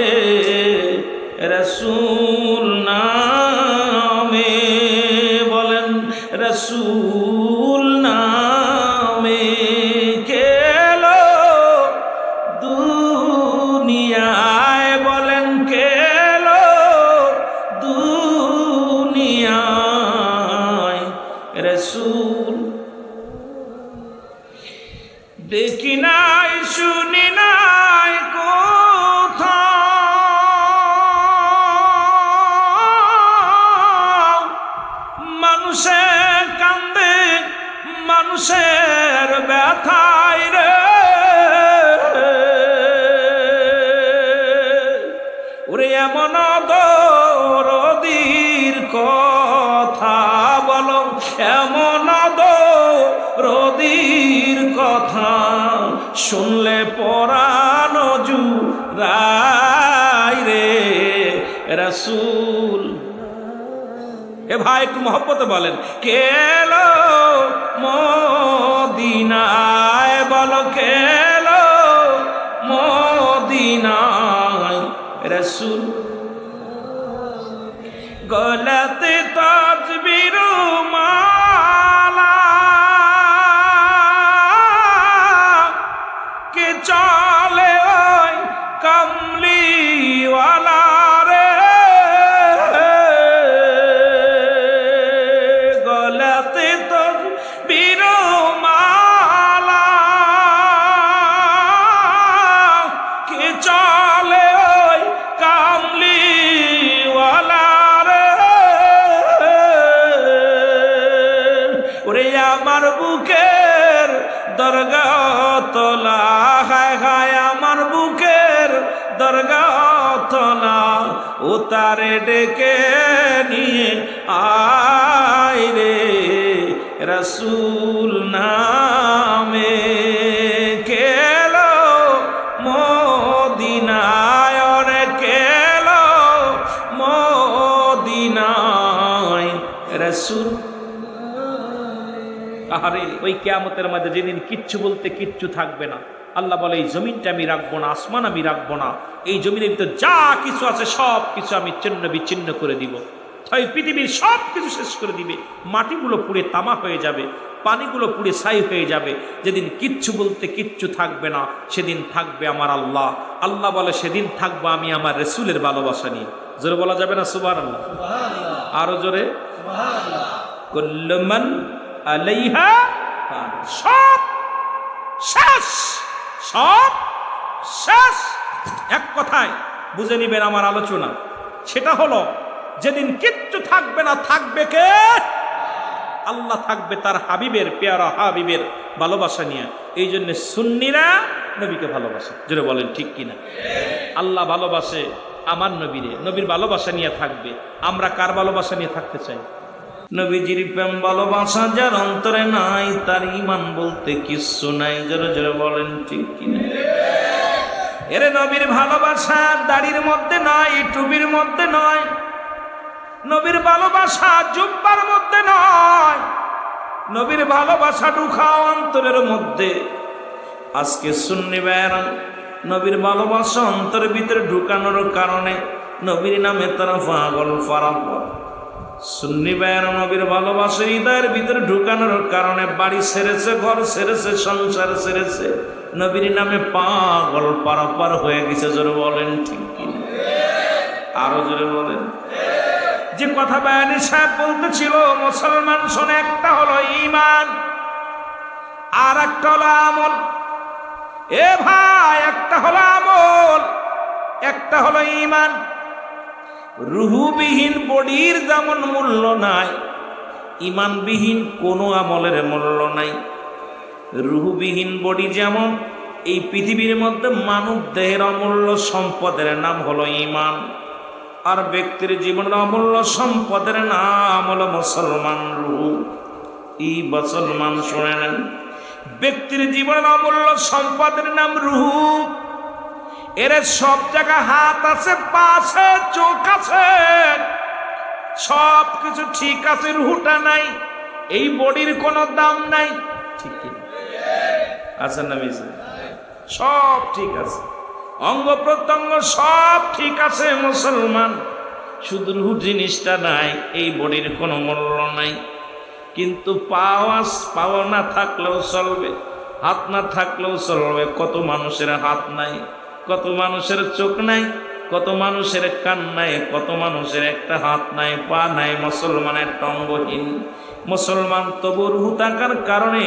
রাসূল নামে বলেন রাসূল নামে কেলো দুনিয়ায়, বলেন কেলো দুনিয়ায়, রাসূল দেখি নাই শুনি নাই কোথাও, মানুষে কান্দে মানুষের ব্যথায় রে, ওরে এমন দরদির কথা বলো, এমন দরদির কথা শুনলে পরাণ জুড়ায় রে, রাসূল। এ ভাই একটু মহব্বতে বলেন কেলো মদিনায়, বলো কেলো মদিনায়, রাসূল গলাতে তাজবীর মালা কে চলে ওই কামলিওয়ালা রে, গলাতে তাজবীর মালা কে চলে ওই কামলিওয়ালা রে, ওরে আমার বুকের দরগা তলা, হায় হায় আমার বুকের দরগা তলা, ও তারে ডেকে নিয়ে আয় রে, রাসূল নামে কেলো মদিনায়, ওরে কেলো মদিনায়, রাসূল। আরে ওই কিয়ামতের মধ্যে যেদিন কিচ্ছু বলতে কিচ্ছু থাকবে না, আল্লাহ বলে এই জমিনটা আমি রাখবো না, আসমান আমি রাখবো না, এই জমিনের ভিতর যা কিছু আছে সব কিছু আমি ছিন্ন বিচ্ছিন্ন করে দিব। তাই পৃথিবীর সব কিছু শেষ করে দিবে, মাটিগুলো পুড়ে তামা হয়ে যাবে, পানিগুলো পুড়ে ছাই হয়ে যাবে। যেদিন কিচ্ছু বলতে কিচ্ছু থাকবে না, সেদিন থাকবে আমার আল্লাহ। আল্লাহ বলে সেদিন থাকবো আমি আমার রাসূলের ভালোবাসা নিয়ে। জোরে বলা যাবে না সুবহানাল্লাহ? আরো জোরে সুবহানাল্লাহ। কুল্লু মান আলাইহা ফান, সব শেষ, সব শেষ। এক কথায় বুঝে নিবেন আমার আলোচনা, সেটা হলো যেদিন কিচ্ছু থাকবে না, থাকবে কে? আল্লাহ থাকবে তার হাবিবের, পেয়ারা হাবিবের ভালোবাসা নিয়ে। এই জন্য সুন্নিরা নবীকে ভালোবাসে। জোরে বলেন ঠিক কিনা? আল্লাহ ভালোবাসে আমার নবীরে, নবীর ভালোবাসা নিয়ে থাকবে। আমরা কার ভালোবাসা নিয়ে থাকতে চাই? নবীজির প্রেম ভালোবাসা যার অন্তরে নাই, তার ঈমান বলতে কিচ্ছু নাই। জোরে জোরে বলেন ঠিক কিনা? এরে নবীর ভালোবাসা দাড়ির মধ্যে নয়, টুপির মধ্যে নয়, নবীর ভালোবাসা জুব্বার মধ্যে নয়, নবীর ভালোবাসা ঢুকাও অন্তরের মধ্যে। আজকে সুন্নি ভাইয়েরা নবীর ভালোবাসা অন্তরের ভিতরে ঢুকানোর কারণে নবীর নামে তারা পাগল ফারাপর। সুন্নি ভাইয়েরা নবীর ভালোবাসা হৃদয়ের ভিতরে ঢুকানোর কারণে বাড়ি ছেড়েছে, ঘর ছেড়েছে, সংসার ছেড়েছে, নবীর নামে পাগল পারাপার হয়ে গেছে। জোরে বলেন ঠিক কিনা? আরো জোরে বলেন। যে কথা বায়ানী সাহেব বলতেছিল, মুসলমান শোনে, একটা হলো ঈমান আর একটা হলো আমল। এ ভাই, একটা হলো আমল, একটা হলো ঈমান। রুহুবিহীন বডির যেমন মূল্য নাই, ঈমানবিহীন কোনো আমলের মূল্য নাই। রুহুবিহীন বডি যেমন, এই পৃথিবীর মধ্যে মানব দেহের অমূল্য সম্পদের নাম হলো ঈমান। আর ব্যক্তির জীবনের অমূল্য সম্পদের নাম হলো মুসলমান রূহ। এই মুসলমান শুনে নেন, ব্যক্তির জীবনের অমূল্য সম্পদের নাম রূহ। এর সব জায়গা হাত আছে, পা আছে, চোখ আছে, সব কিছু ঠিক আছে, রুহটা নাই। এই বডির কোনো দাম নাই, ঠিক কি আছে না মিছে? সব ঠিক আছে, অঙ্গ প্রত্যঙ্গ সব ঠিক আছে মুসলমান, শুধু রুহ জিনিসটা নাই। এই বডির কোনো মূল্য নাই। কিন্তু পাওয়া না থাকলেও চলবে, হাত না থাকলেও চলবে। কত মানুষের হাত নাই, কত মানুষের চোখ নাই, কত মানুষের কান নাই, কত মানুষের একটা হাত নাই, পা নাই, মুসলমানের অঙ্গহীন। মুসলমান তবু রূহ থাকার কারণে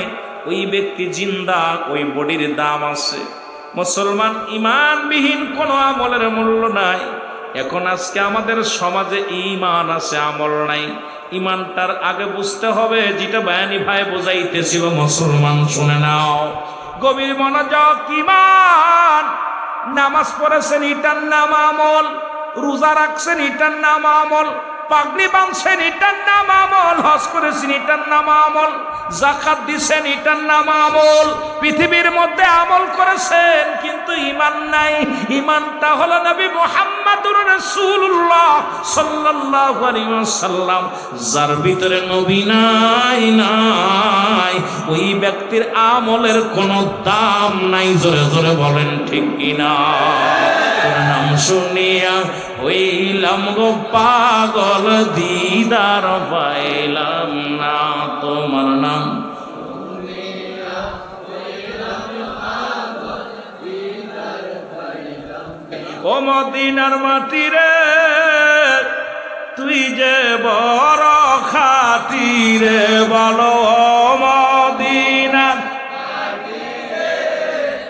ওই ব্যক্তি জিন্দা, ওই বডির দাম আছে। মুসলমান ঈমানবিহীন কোনো আমলের মূল্য নাই। এখন আজকে আমাদের সমাজে ঈমান আছে, আমল নাই। ঈমানটার আগে বুঝতে হবে, যেটা বায়ানি ভাই বোঝাইতেছিল। মুসলমান শুনে নাও, গভীর মনোযোগ। ঈমান, নামাজ পড়েছেন এটার নাম আমল, রোজা রাখছেন এটার নাম আমল, পাগড়ি বাঁধছেন এটার নাম আমল, হজ করেছেন এটার নাম আমল, যাকাত দিছেন এটার নাম আমল। পৃথিবীর মধ্যে আমল করেছেন, কিন্তু ঈমান নাই। ঈমানটা হলো নবী মুহাম্মদুর রাসূলুল্লাহ সাল্লাল্লাহু আলাইহি ওয়াসাল্লাম। যার ভিতরে নবী নাই, ওই ব্যক্তির আমলের কোনো দাম নাই। জোরে জোরে বলেন ঠিক কিনা? নাম শুনিয়া হইলাম গো পাগল, দিদার পাইলাম না তোমার নাম। ও মদিনার মাটি রে, তুই যে বড় খাঁটি রে, বলো মদিনা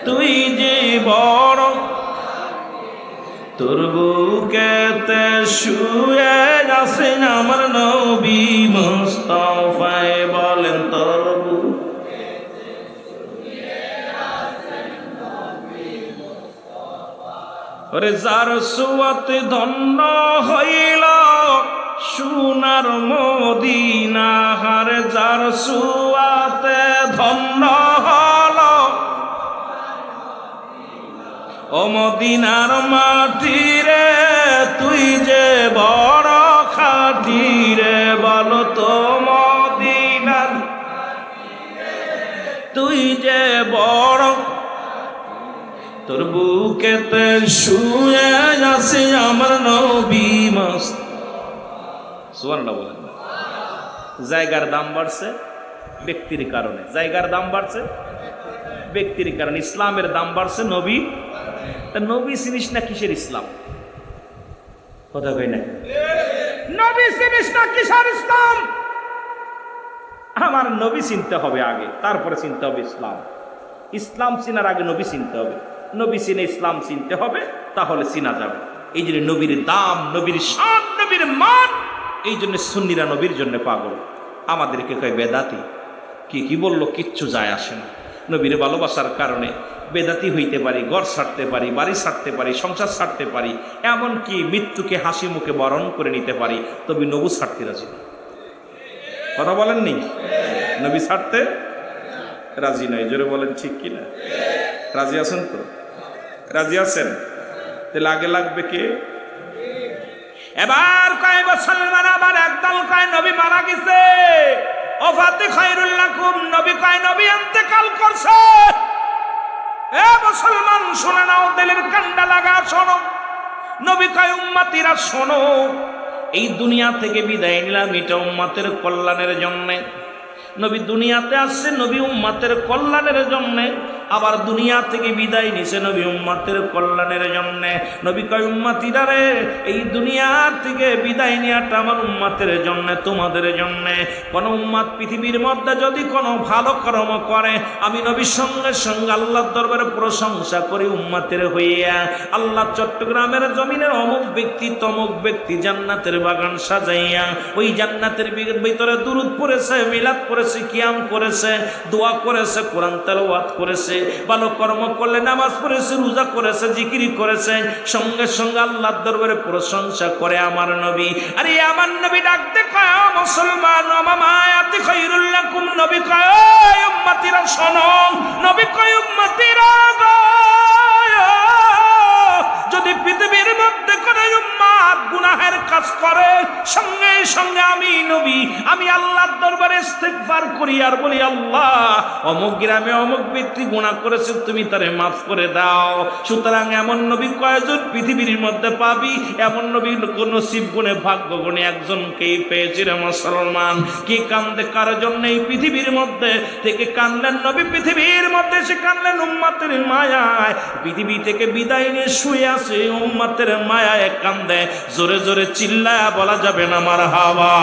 তুই যে বড়। তোর বুকেতে শুয়ে আছেন আমার নবী মুস্তাফায়, বলেন তোর বুকেতে শুয়ে আছেন নবী মুস্তাফা। ওরে যার সুয়াতে ধন্য হইল সোনার মদিনা, হারে যার সুয়াতে ধন্য হল ও মদিনার মাটি রে, তুই যে বড় খাঁটি রে, বলো তো মদিনার তুই যে বড়। তোর বুকেতে শুয়ে আছে আমার নবী মুস্তাফা। সুবহানাল্লাহ বলেন। জায়গার দাম বাড়ছে ব্যক্তির কারণে, জায়গার দাম বাড়ছে ব্যক্তির কারণে। ইসলামের দাম বাড়ছে নবী। তা নবী চিনিস না, কিসের ইসলাম? কথা কই না, নবী চিনিস না, কিসের ইসলাম? আমার নবী চিনতে হবে আগে, তারপরে চিনতে হবে ইসলাম। ইসলাম চিনার আগে নবী চিনতে হবে, নবী চিনে ইসলাম চিনতে হবে, তাহলে চিনা যাবে। এই জন্য নবীর দাম, নবীর শান, নবীর মান। এই জন্য সুন্নিরা নবীর জন্য পাগল। আমাদেরকে কয় বেদাতি। কি বললো কিচ্ছু যায় আসে না। নবীর ভালোবাসার কারণে বেদাতি হইতে পারি, ঘর ছাড়তে পারি, বাড়ি ছাড়তে পারি, সংসার ছাড়তে পারি, এমনকি মৃত্যুকে হাসি মুখে বরণ করে নিতে পারি, তবে নবী ছাড়তে রাজি না। কথা বলেননি? নবী ছাড়তে রাজি নয়। জোরে বলেন ঠিক কিনা? রাজি আছেন তো? রাজি আছেন? তাহলে আগে লাগবে কে? এবার কয় মুসলমান আবার একদল কয় নবী মারা গেছে, ওফাতে খায়রুল লাকুম। নবী কয় নবী ইন্তেকাল করছে। এ মুসলমান শুনে নাও, দিলের কান্ডা লাগা শোনো। নবী কয় উম্মতিরা শোনো, এই দুনিয়া থেকে বিদায় নিলাম এটা উম্মতের কল্যাণের জন্যে। নবী দুনিয়াতে আসছে নবী উম্মতের কল্যাণের জন্যে। আবার দুনিয়া থেকে বিদায় নিছে নবী উম্মতের কল্যাণের জন্য। নবী কয় উম্মতিরা রে, এই দুনিয়ার থেকে বিদায় নেওয়াটা আমার উম্মতের জন্য, তোমাদের জন্য। কোন উম্মত পৃথিবীর মধ্যে যদি কোনো ভালো কর্ম করে, আমি নবীর সঙ্গে সঙ্গে আল্লাহর দরবারে প্রশংসা করি উম্মতের হইয়া। আল্লাহ চট্টগ্রামের জমিনের অমুক ব্যক্তি তমুক ব্যক্তি জান্নাতের বাগান সাজাইয়া ওই জান্নাতের ভিতরে দুরূদ পড়েছে, মিলাদ পড়েছে, কিয়াম করেছে, দোয়া করেছে, কোরআন তেলাওয়াত করেছে, ভালো কর্ম করলে নামাজ পড়েছে, রোজা করেছে, জিকির করেছে, সঙ্গে সঙ্গে আল্লাহর দরবারে প্রশংসা করে আমার নবী। আরে আমার নবী ডাকতে কয় মুসলমান, মামায়াতি খায়রুল লাকুম, নবী কয় উম্মতিরা শোনো, নবী কয় উম্মতিরা গো, যদি পৃথিবীর মধ্যে কোনো উম্মত গুনাহের কাজ করে, সঙ্গে সঙ্গে আমি নবী আমি আল্লাহর দরবারে ইস্তিগফার করি আর বলি আল্লাহ অমুক গ্রামে অমুক ব্যক্তি গুনাহ করেছে, তুমি তারে মাফ করে দাও। সুতরাং এমন নবী কয়জন পৃথিবীর মধ্যে পাবি? এমন নবী নসিব গুণে ভাগ্য গুণে একজনকেই পেয়েছি রে মুসলমান। কি কান্দে কার জন্য এই পৃথিবীর মধ্যে থেকে কানলেন নবী, পৃথিবীর মধ্যে সে কানলেন উম্মতের মায়ায়। পৃথিবী থেকে বিদায় নিয়ে শুয়ে আছে উম্মতের মায়ায় কান্দে, জোরে জোরে চিল্লায়া বলা যাবে না মারহাবা।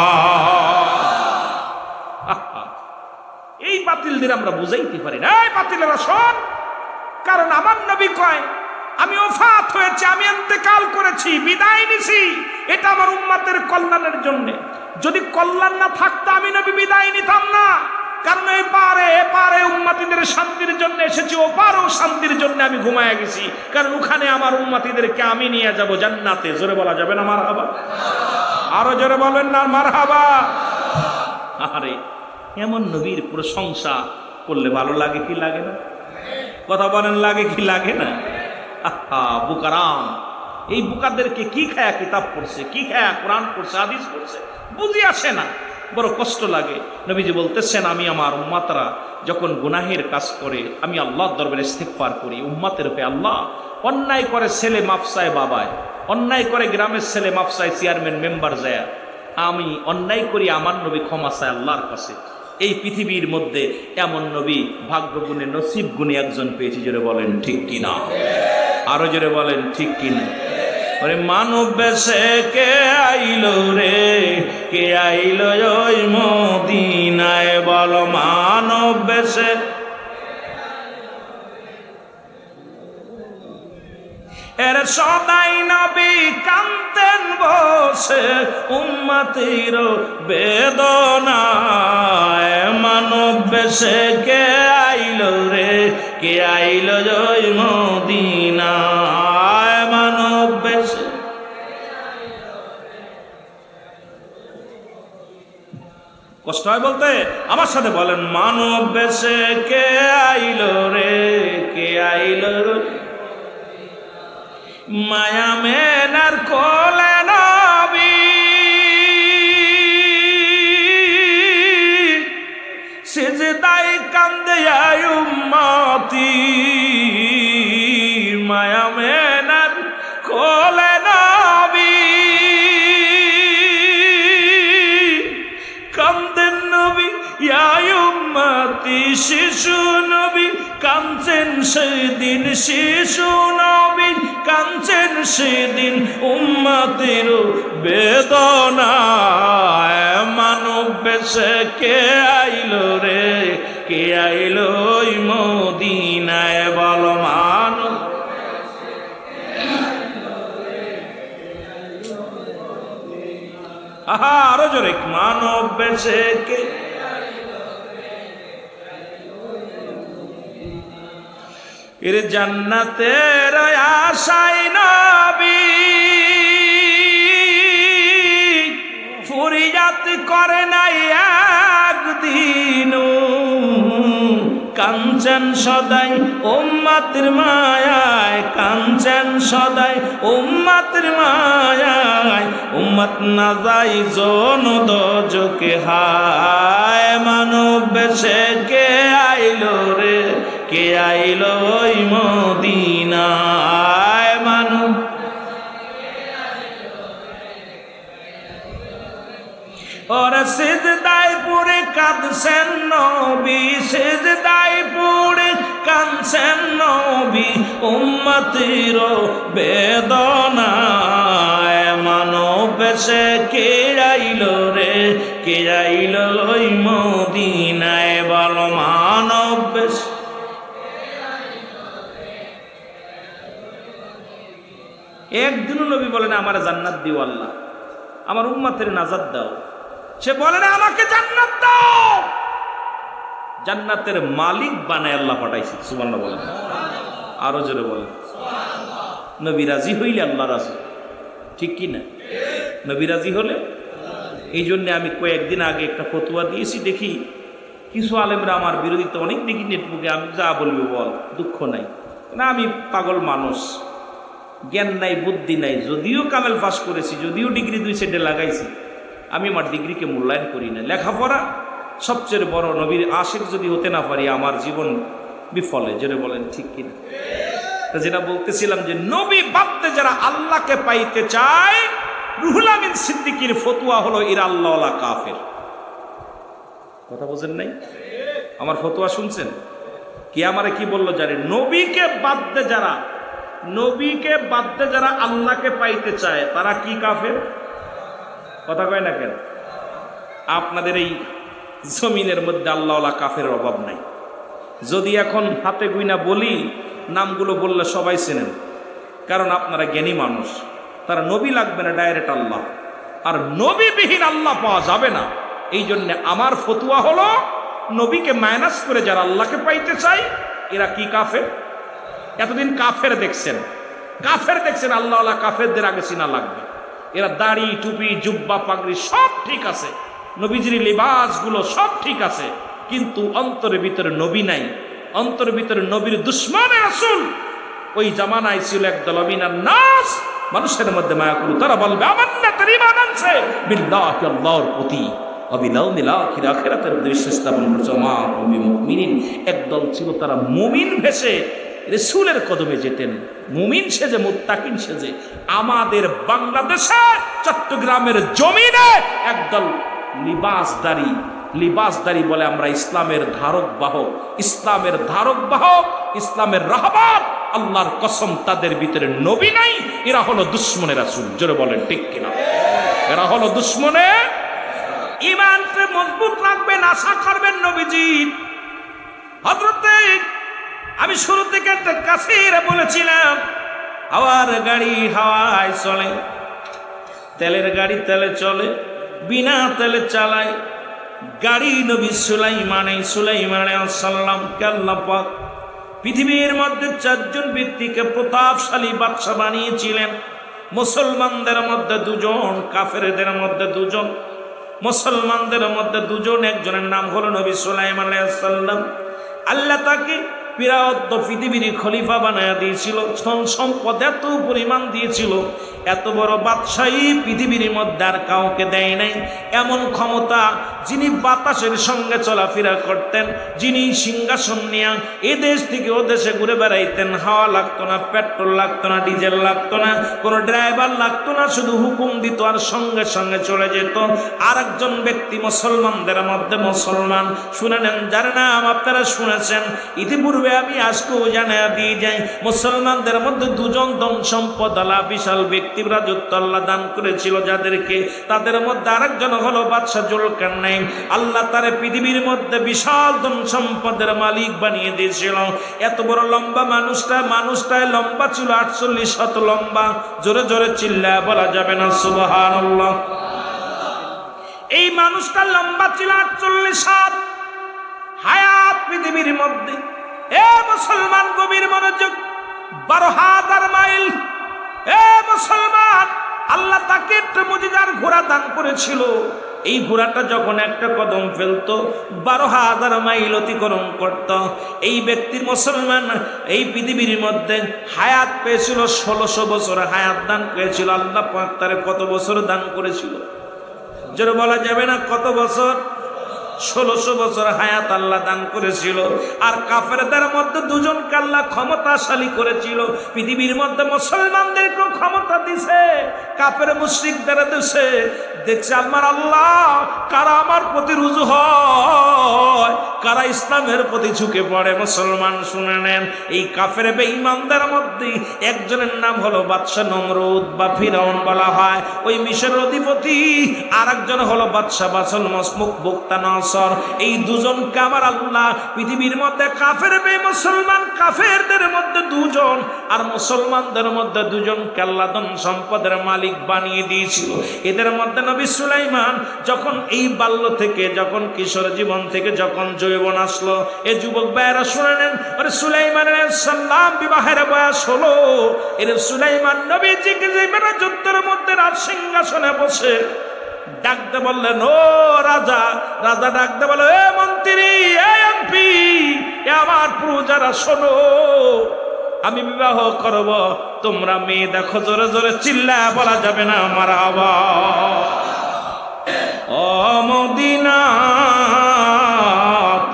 এই বাতিলদের আমরা বুঝাইতে পারি না, এই বাতিলেরা শোন, কারণ আমার নবী কয় আমি ওফাত হয়েছে, আমি ইন্তেকাল করেছি, বিদায় নিছি, এটা আমার উম্মতের কল্যাণের জন্য। যদি কল্যাণ না থাকতো আমি নবী বিদায় নিতাম না, কারণ এপারে উম্মতিদের শান্তির জন্য এসেছি, ওপারেও শান্তির জন্য আমি ঘুমায়া গেছি, কারণ ওখানে আমার উম্মতিদেরকে আমি নিয়ে যাব জান্নাতে। জোরে বলা যাবে না মারহাবা? আরো জোরে বলেন না মারহাবা। আরে এমন নবীর প্রশংসা করলে ভালো লাগে কি লাগে না? কথা বলেন, লাগে কি লাগে না? আহা বুকারাম, এই বুকারদেরকে কি খায়া কিতাব পড়ছে, কি খায়া কোরআন পড়ছে, হাদিস পড়ছে, বুঝি আসে না, বড় কষ্ট লাগে। নবীজি বলতেছেন আমি আমার উম্মতরা যখন গুনাহের কাজ করে আমি আল্লাহর দরবারে ইস্তিগফার করি, উম্মতের উপরে আল্লাহ অন্যায় করে ছেলে মাফসায় বাবায়, অন্যায় করে গ্রামের ছেলে মাফসায় চেয়ারম্যান মেম্বার যায়, আমি অন্যায় করি, আমার নবী ক্ষমা চায় আল্লাহর কাছে। এই পৃথিবীর মধ্যে এমন নবী ভাগ্য গুণে নসিব গুণে একজন পেয়েছি। জোরে বলেন ঠিক কিনা? আরো জোরে বলেন ঠিক কিনা? ওরে মানব বেশে কে আইলো রে, কে আইলো ওই মদিনায়, বলো মানব বেশে এর সদাই নবী কান্তেন বসে উম্মতের বেদনায়। মানব বেশে কে আইলো রে, কে আইলো ওই মদিনায়, মানব বেশে। কষ্ট হয় বলতে? আমার সাথে বলেন মানব বেশে কে আইলো রে, কে আইলো রে, মায়া মেনার কোলে নবী সিজদায় কান্দে উম্মতি, মায়া মেনার কোলে নবী কান্দেন নবী ইয়া উম্মতি, শিশু নবী কাঁদছেন সেদিন, শিশু নবী কাঁদছেন সেদিন উম্মতের বেদনায়। মানব বেশে কে আইলো রে, কে আইলো ওই মদিনায়, বলো মানব। আহা আরো জোরে, মানব বেশে কে এর জান্নাতের আশায় নবী ফরিয়াদ করে নাই একদিন, কাঞ্চন সদাই উম্মতের মায়ায়, কাঞ্চন সদাই উম্মতের মায়ায়, উম্মত না যাই জন দোজকে হায়। মানব বেশে কে আইলো রে, কে আইলো ওই মদিনায়, মানব ওরে সিজদায় পড়ে কাঁদছেন নবী, সিজদায় পড়ে কাঁদছেন নবী উম্মতির বেদনায় মানব বেশে কে আইল রে, কে আইল ওই মদিনায়, বল মানব বেশে। একদিনও নবী বলেন আমার জান্নাত দিও আল্লাহ, আমার উম্মতের নাজাত দাও। সে বলে না আমাকে জান্নাত দাও, জান্নাতের মালিক বানায় আল্লাহ পাঠাইছে। সুবহানাল্লাহ বলেন, আরো জোরে বলেন। নবী রাজি হইলে আল্লাহ রাজি, ঠিক কি না? নবী রাজি হলে। এই জন্য আমি কয়েকদিন আগে একটা ফতোয়া দিয়েছি, দেখি কিছু আলেমরা আমার বিরোধিতা অনেক দেখি নেটবুকে। আমি যা বলবো বল, দুঃখ নাই না, আমি পাগল মানুষ, জ্ঞান নাই বুদ্ধি নাই। যদিও কামেল পাস করেছি, যদিও ডিগ্রি 2 সাইডে লাগাইছি, আমি আমার ডিগ্রিকে মূল্যায়ন করি না। লেখাপড়া সবচেয়ে বড়, নবীর আশিক যদি হতে না পারি আমার জীবন বিফলে। যেটা বলেন ঠিক কিনা? যেটা বলতেছিলাম যে নবী বাদে যারা আল্লাহকে পাইতে চায়, রুহুল আমিন সিদ্দিকীর ফতোয়া হলো এরা আল্লাহওয়ালা কাফের। কথা বোঝেন নাই? আমার ফতোয়া শুনছেন? কি আমারে কি বললো জানি, নবীকে বাদে যারা, নবীকে বাদে যারা আল্লাহকে পাইতে চায় তারা কি কাফের? কথা কয় না কেন? আপনাদের এই জমিনের মধ্যে আল্লাহওয়ালা কাফের অভাব নাই। যদি এখন হাতে গুইনা বলি, নামগুলো বললে সবাই চেনেন, কারণ আপনারা জ্ঞানী মানুষ। তারা নবী লাগবে না, ডাইরেক্ট আল্লাহ। আর নবীবিহীন আল্লাহ পাওয়া যাবে না। এই জন্য আমার ফতোয়া হলো নবীকে মাইনাস করে যারা আল্লাহকে পাইতে চায় এরা কি কাফের? এতদিন কাফের দেখছেন, কাফের দেখছেন, আল্লাহওয়ালা কাফেরদের আগে চিনা লাগবে। এরা দাড়ি টুপি জুব্বা পাগড়ি সব ঠিক আছে, নবীজির লিবাসগুলো সব ঠিক আছে, কিন্তু অন্তরের ভিতরে নবী নাই। অন্তরের ভিতরে নবীর দুশ্মনের রাসূল। ওই জামানায় ছিল একদল আমিনান নাস, মানুষের মধ্যে মায়া করু, তারা বলবে আমান্না, তার ঈমান আনছে বিল্লাহি, আল্লাহর প্রতি, অবিলাউমিল আখির, আখিরাতের বিশ্বাস স্থাপন করছে, মা মুমিনিন। একদল ছিল তারা মুমিন ভেসে রাসূলের কদমে যেতেন, মুমিন সেজে, মুত্তাকিন সেজে। আমাদের বাংলাদেশে চট্টগ্রামের জমিনে একদল লিবাসদারি, লিবাসদারি বলে আমরা ইসলামের ধারক বাহক, ইসলামের ধারক বাহক, ইসলামের রাহবার। আল্লাহর কসম তাদের ভিতরে নবী নাই, এরা হলো দুশ্মনের রাসূল। জোরে বলেন ঠিক কিনা? এরা হলো দুশ্মনের। ঈমানকে মজবুত রাখবেন, আশা করবেন নবীজির। হযরতে আমি শুরু থেকে কাসির বলেছিলাম, হাওয়ার গাড়ি হাওয়ায় চলে, তেলের গাড়ি তেলে চলে, বিনা তেলে চালায় গাড়ি। নবী সুলাইমান আলাইহিস সালামকে আল্লাহ পাক পৃথিবীর মধ্যে 4 জন ব্যক্তিকে প্রতাপশালী বাদশা বানিয়েছিলেন। মুসলমানদের মধ্যে 2 জন, কাফেরদের মধ্যে 2 জন। মুসলমানদের মধ্যে 2 জন, একজনের নাম হলো নবী সুলাইমান আলাইহিস সালাম। আল্লাহ তাকে বিরাট পৃথিবীর খলিফা বানায়া দিয়েছিল, ধন সম্পদ এত পরিমাণ দিয়েছিল, এত বড় বাদশাহী পৃথিবীর মধ্যে আর কাউকে দেয় নাই। এমন ক্ষমতা, যিনি বাতাসের সঙ্গে চলাফেরা করতেন, যিনি সিংহাসন নিয়ে এ দেশ থেকে ও দেশে ঘুরে বেড়াইতেন। হাওয়া লাগতো না, পেট্রোল লাগতো না, ডিজেল লাগতো না, কোনো ড্রাইভার লাগতো না, শুধু হুকুম দিত আর সঙ্গে সঙ্গে চলে যেত। আর একজন ব্যক্তি মুসলমানদের মধ্যে মুসলমান, শুনে নেন, যার নাম আপনারা শুনেছেন ইতিপূর্বে, আমি আজকেও জানিয়ে দিয়ে যাই, মুসলমানদের মধ্যে 2 জন ধন সম্পদ আলা বিশাল ব্যক্তি রাজত্ব আল্লাহ দান করেছিল যাদেরকে, তাদের মধ্যে আরেকজন হলো বাদশা জুলকারনাইন। আল্লাহ তারে পৃথিবীর মধ্যে বিশাল ধন সম্পদের মালিক বানিয়ে দিয়েছিল। এত বড় লম্বা মানুষটায় লম্বা ছিল 48 হাত লম্বা। জোরে জোরে চিল্লায় বলা যাবে না সুবহানাল্লাহ? এই মানুষটা লম্বা ছিল 48 হাত। হায়াত পৃথিবীর মধ্যে, এ মুসলমান গভীর মনোযোগ, 12,000 মাইল। এ মুসলমান, আল্লাহ তাকে একটা মুজিজার ঘোড়া দান করেছিল। এই ঘোড়াটা যখন একটা কদম ফেলতো 12,000 মাইল অতিক্রম করত। এই ব্যক্তির, মুসলমান, এই পৃথিবীর মধ্যে হায়াত পেয়েছিল 1600 বছর হায়াত দান পেয়েছিল। আল্লাহ পাক তারে কত বছর দান করেছিল? যেটা বলা যাবে না কত বছর? 1600 বছর হায়াত আল্লাহ দান করেছিল। আর কাফেরদের মধ্যে দুজনকে আল্লাহ ক্ষমতাশালী করেছিল। পৃথিবীর মধ্যে মুসলমানদেরকেও ক্ষমতা দিছে, কাফের মুশরিকদের দিছে। দেখছে আমার আল্লাহ কারা আমার প্রতি রুজু হয়, কারা ইসলামের প্রতি ঝুঁকে পড়ে। মুসলমান শুনে নেন, এই কাফের বেঈমানদের মধ্যে একজনের নাম হলো বাদশাহ নমরুদ বা ফিরাউন বলা হয়, ওই মিশরের অধিপতি। আর একজন হলো বাদশাহ বাসল মসমুক বুক্তানসর। এই দুজনকে আমার আল্লাহ পৃথিবীর মধ্যে কাফের মুসলমান কাফেরদের মধ্যে দুজন আর মুসলমানদের মধ্যে দুজনকে আল্লাহ ধন সম্পদের মালিক বানিয়ে দিয়েছিল। এদের মধ্যে নবী সুলাইমান যখন এই বাল্য থেকে, যখন কিশোর জীবন থেকে যখন যৌবন আসলো, এ যুবক ভাইয়েরা শুনে নেন, আরে সুলাইমান আলাইহিস সালাম বিবাহের বয়স হলো। এর সুলাইমান নবীজিকে যে যুদ্ধের মধ্যে রাজ সিংহাসনে বসে ডাকতে বললেন, ও রাজা। রাজা ডাকতে বলল, এ মন্ত্রী, এ এমপি, এ আমার প্রজারা শোনো, আমি বিবাহ করব। তোমরা মেয়ে দেখো, জোরে জোরে চিল্লায় বলা যাবে না আমার আওয়াজ। ও মদিনা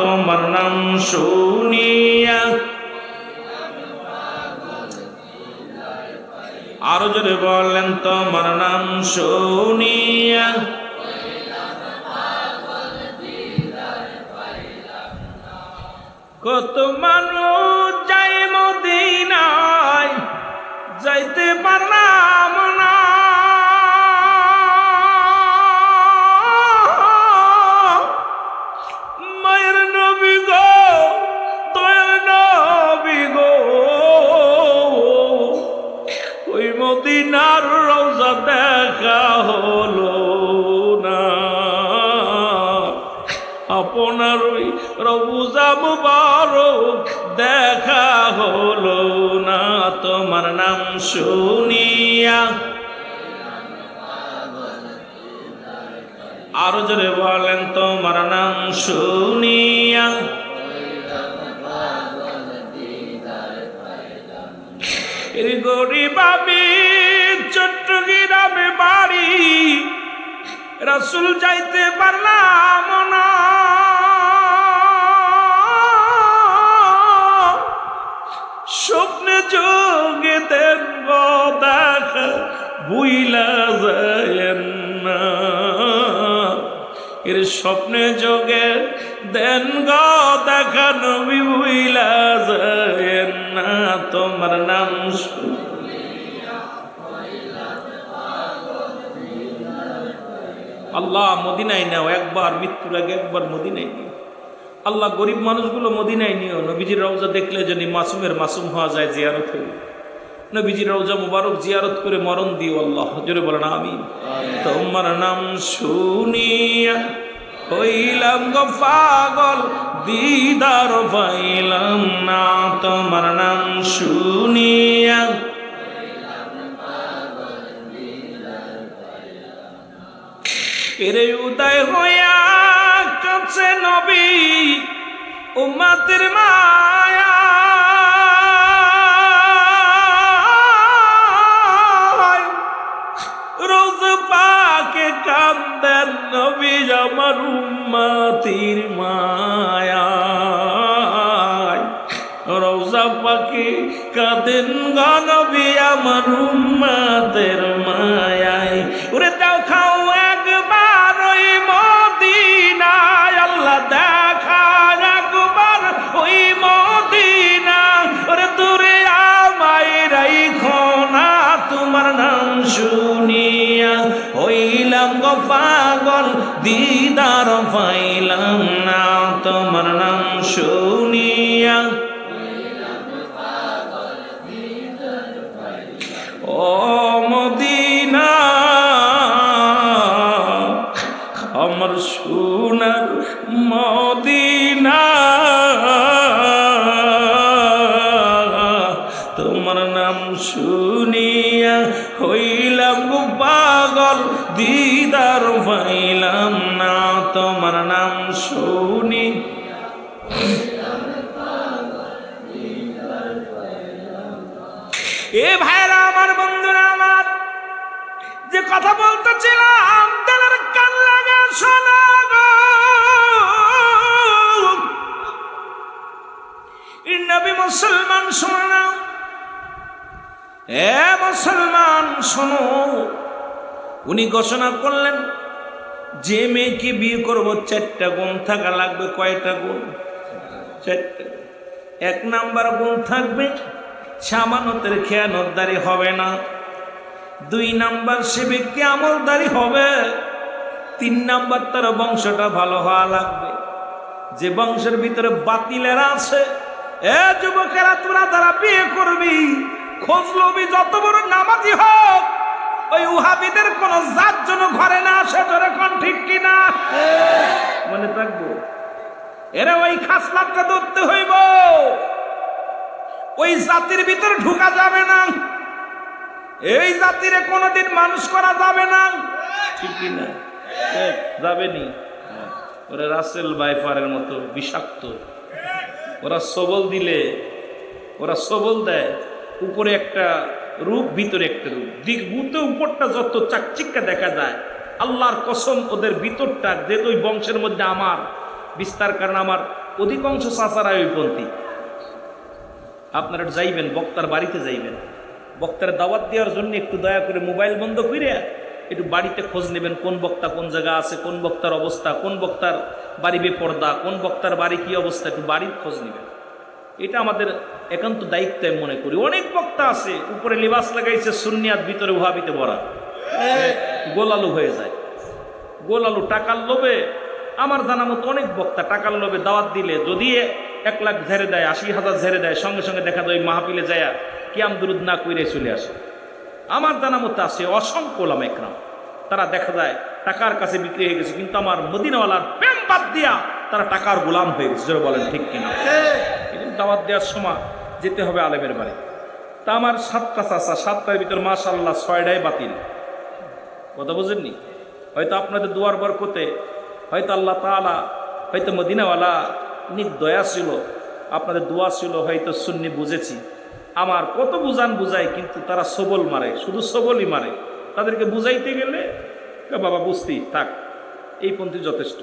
তোমার নাম শুনিয়া, আরো জোরে বললেন, তোমার নাম শুনিয়া কত মানুষ যাই মদিনায়, যাইতে পারলাম না। মায়ের নবী গো, দয়ার নবী গো, ওই মদিনার রওজা দেখা হলো না। আপনার ওই রওজা মুবারক দেখা হলো না। তোমার নাম শুনিয়া, আরো জোরে বলেন, তোমার নাম শুনিয়া এর গরিব আমি চট্টগ্রামে বাড়ি, রাসূল যাইতে পারলাম না। স্বপ্নে যোগে দেন গো দেখা, ভুইলা যায় না। এর স্বপ্নে যোগে দেন গো দেখা, নবী ভুইলা যায় না। তোমার নাম আল্লাহ মদিনায় নাও, একবার মৃত্যুর আগে একবার মদিনায় নিও। আল্লাহ গরিব মানুষগুলো মদিনায় নিও। নবীজির রওজা দেখলে যদি মাসুমের মাসুম হওয়া যায়, জিয়ারত হইল। নবীজির রওজা মুবারক জিয়ারত করে মরণ দিও আল্লাহ। জোরে বলেন আমিন। তোমার নাম শুনিয়া হইলাম গো পাগল, দিদার পাইলাম না। তোমার নাম শুনিয়া এরে উদয় হইয়া কাছে নবী উম্মতের মায়া, রোজ পাকে কান্দেন নবী আমার উম্মতির মায়া। রওজা পাকে কাঁদেন গো নবী আমার উম্মতের মায়ায়। ওরে দাও খাও একবার ওই মদিনায়, আল্লাহ দেখা একবার ওই মদিনা। ওরে দূরে আমায় রাইখো না, তোমার নাম শুনিয়া হইলাম গো পাগল, দিদার পাইলাম না। তোমার নাম শুনিয়া ও মদিনা আমার সোনার মদিনা, তোমার নাম শুনিয়া হইলাম গো পাগল, দিদার পাইলাম না। তোমার নাম শুনি এ ভাইরা আমার, বন্ধুরা আমার, যে কথা বলতেছিলাম তাদের কান লাগা শোনা গো। মুসলমান শোনো না, এ মুসলমান শোনো, উনি ঘোষণা করলেন যে মেয়েকে বিয়ে করব 4টা গুণ থাকা লাগবে। কয়টা গুণ? 4টা। 1 নাম্বার গুণ থাকবে সামানতের খেয়ানতদারি হবে না। 2 নাম্বার সে ব্যক্তি আমলদারি হবে। 3 নাম্বার তার বংশটা ভালো হওয়া লাগবে। যে বংশের ভিতরে বাতিলেরা আছে, এ যুবকেরা তোরা যারা বিয়ে করবি, খোঁজ লবি যত বড় নামাজি হোক, ওই উহাবিদের কোন জাত যেন ঘরে না আসে। ধরে কোন ঠিক কিনা? মনে থাকবো, এরা ওই খাসলাতটা ধরতে হইব। ওই জাতির ভিতরে ঢুকা যাবে না, এই জাতিরে কোনোদিন মানুষ করা যাবে না। ঠিক কিনা? যাবেনি। ওরা রাসেল বাইফারের মতো বিষাক্ত। ওরা সবল দিলে, ওরা সবল দেয়, উপরে একটা রূপ ভিতরে একটা রূপ। দিক বুতে উপরটা যত চাকচিক্কা দেখা যায়, আল্লাহর কসম ওদের ভিতরটা, যেহেতু ওই বংশের মধ্যে আমার বিস্তার, কারণ আমার অধিকাংশ চাচারা ওই পন্থী। আপনারা যাইবেন, বক্তার বাড়িতে যাইবেন, বক্তার দাওয়াত দেওয়ার জন্য একটু দয়া করে মোবাইল বন্ধ করে একটু বাড়িতে খোঁজ নেবেন, কোন বক্তা কোন জায়গা আছে, কোন বক্তার অবস্থা, কোন বক্তার বাড়ি বেপর্দা, কোন বক্তার বাড়ি কি অবস্থা, একটু বাড়ির খোঁজ নেবেন। এটা আমাদের একান্ত দায়িত্ব আমি মনে করি। অনেক বক্তা আছে উপরে লিবাস লাগাইছে সুন্নিয়াত, ভিতরে ওহাবিতে ভরা, গোলালু হয়ে যায়। গোলালু টাকার লোভে, আমার জানা মতো অনেক বক্তা টাকার লোভে দাওয়াত দিলে যদি 1 লাখ ঝেড়ে দেয়, 80,000 ঝেড়ে দেয়, সঙ্গে সঙ্গে দেখা যায় ওই মাহফিলে যায় কিয়াম দুরুদ না কইরে চলে আসে। আমার জানা মতো আছে অসংখ্য ওলামা একরাম, তারা দেখা যায় টাকার কাছে বিক্রি হয়ে গেছে, কিন্তু আমার মদিনাওয়ালার প্রেম বাদ দিয়া তারা টাকার গোলাম হয়ে গেছে। যারা বলেন ঠিক কিনা? দাওয়াত দেওয়ার সময় যেতে হবে আলেমের বাড়ি। তা আমার 7টা চাচা, 7টার ভিতর মাশাআল্লাহ 6টাই বাতিল। কথা বুঝেননি? হয়তো আপনাদের দুয়ার বরকতে, হয়তো আল্লাহ তাআলা, হয়তো মদিনাওয়ালা অনেক দয়া ছিল, আপনাদের দোয়া ছিল, হয়তো সুন্নি বুঝেছি। আমার কত বুঝাই, কিন্তু তারা সবল মারে, শুধু সবলই মারে। তাদেরকে বুঝাইতে গেলে বাবা বুঝতেই থাক, এই পন্থী যথেষ্ট।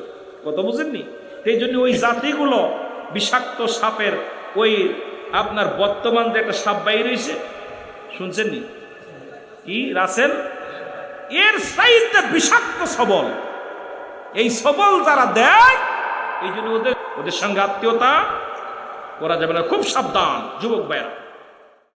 কথা বুঝেননি? এই জন্য ওই জাতিগুলো বিষাক্ত সাপের, ওই আপনার বর্তমান যে একটা সাপ বাইর হয়েছে, শুনছেননি কি? রাসেল, এর সাইডটা বিষাক্ত সবল। এই সবল যারা দেয়, এই জন্য ওদের সঙ্গে আত্মীয়তা করা যাবে না। খুব সাবধান যুবক ভাইরা।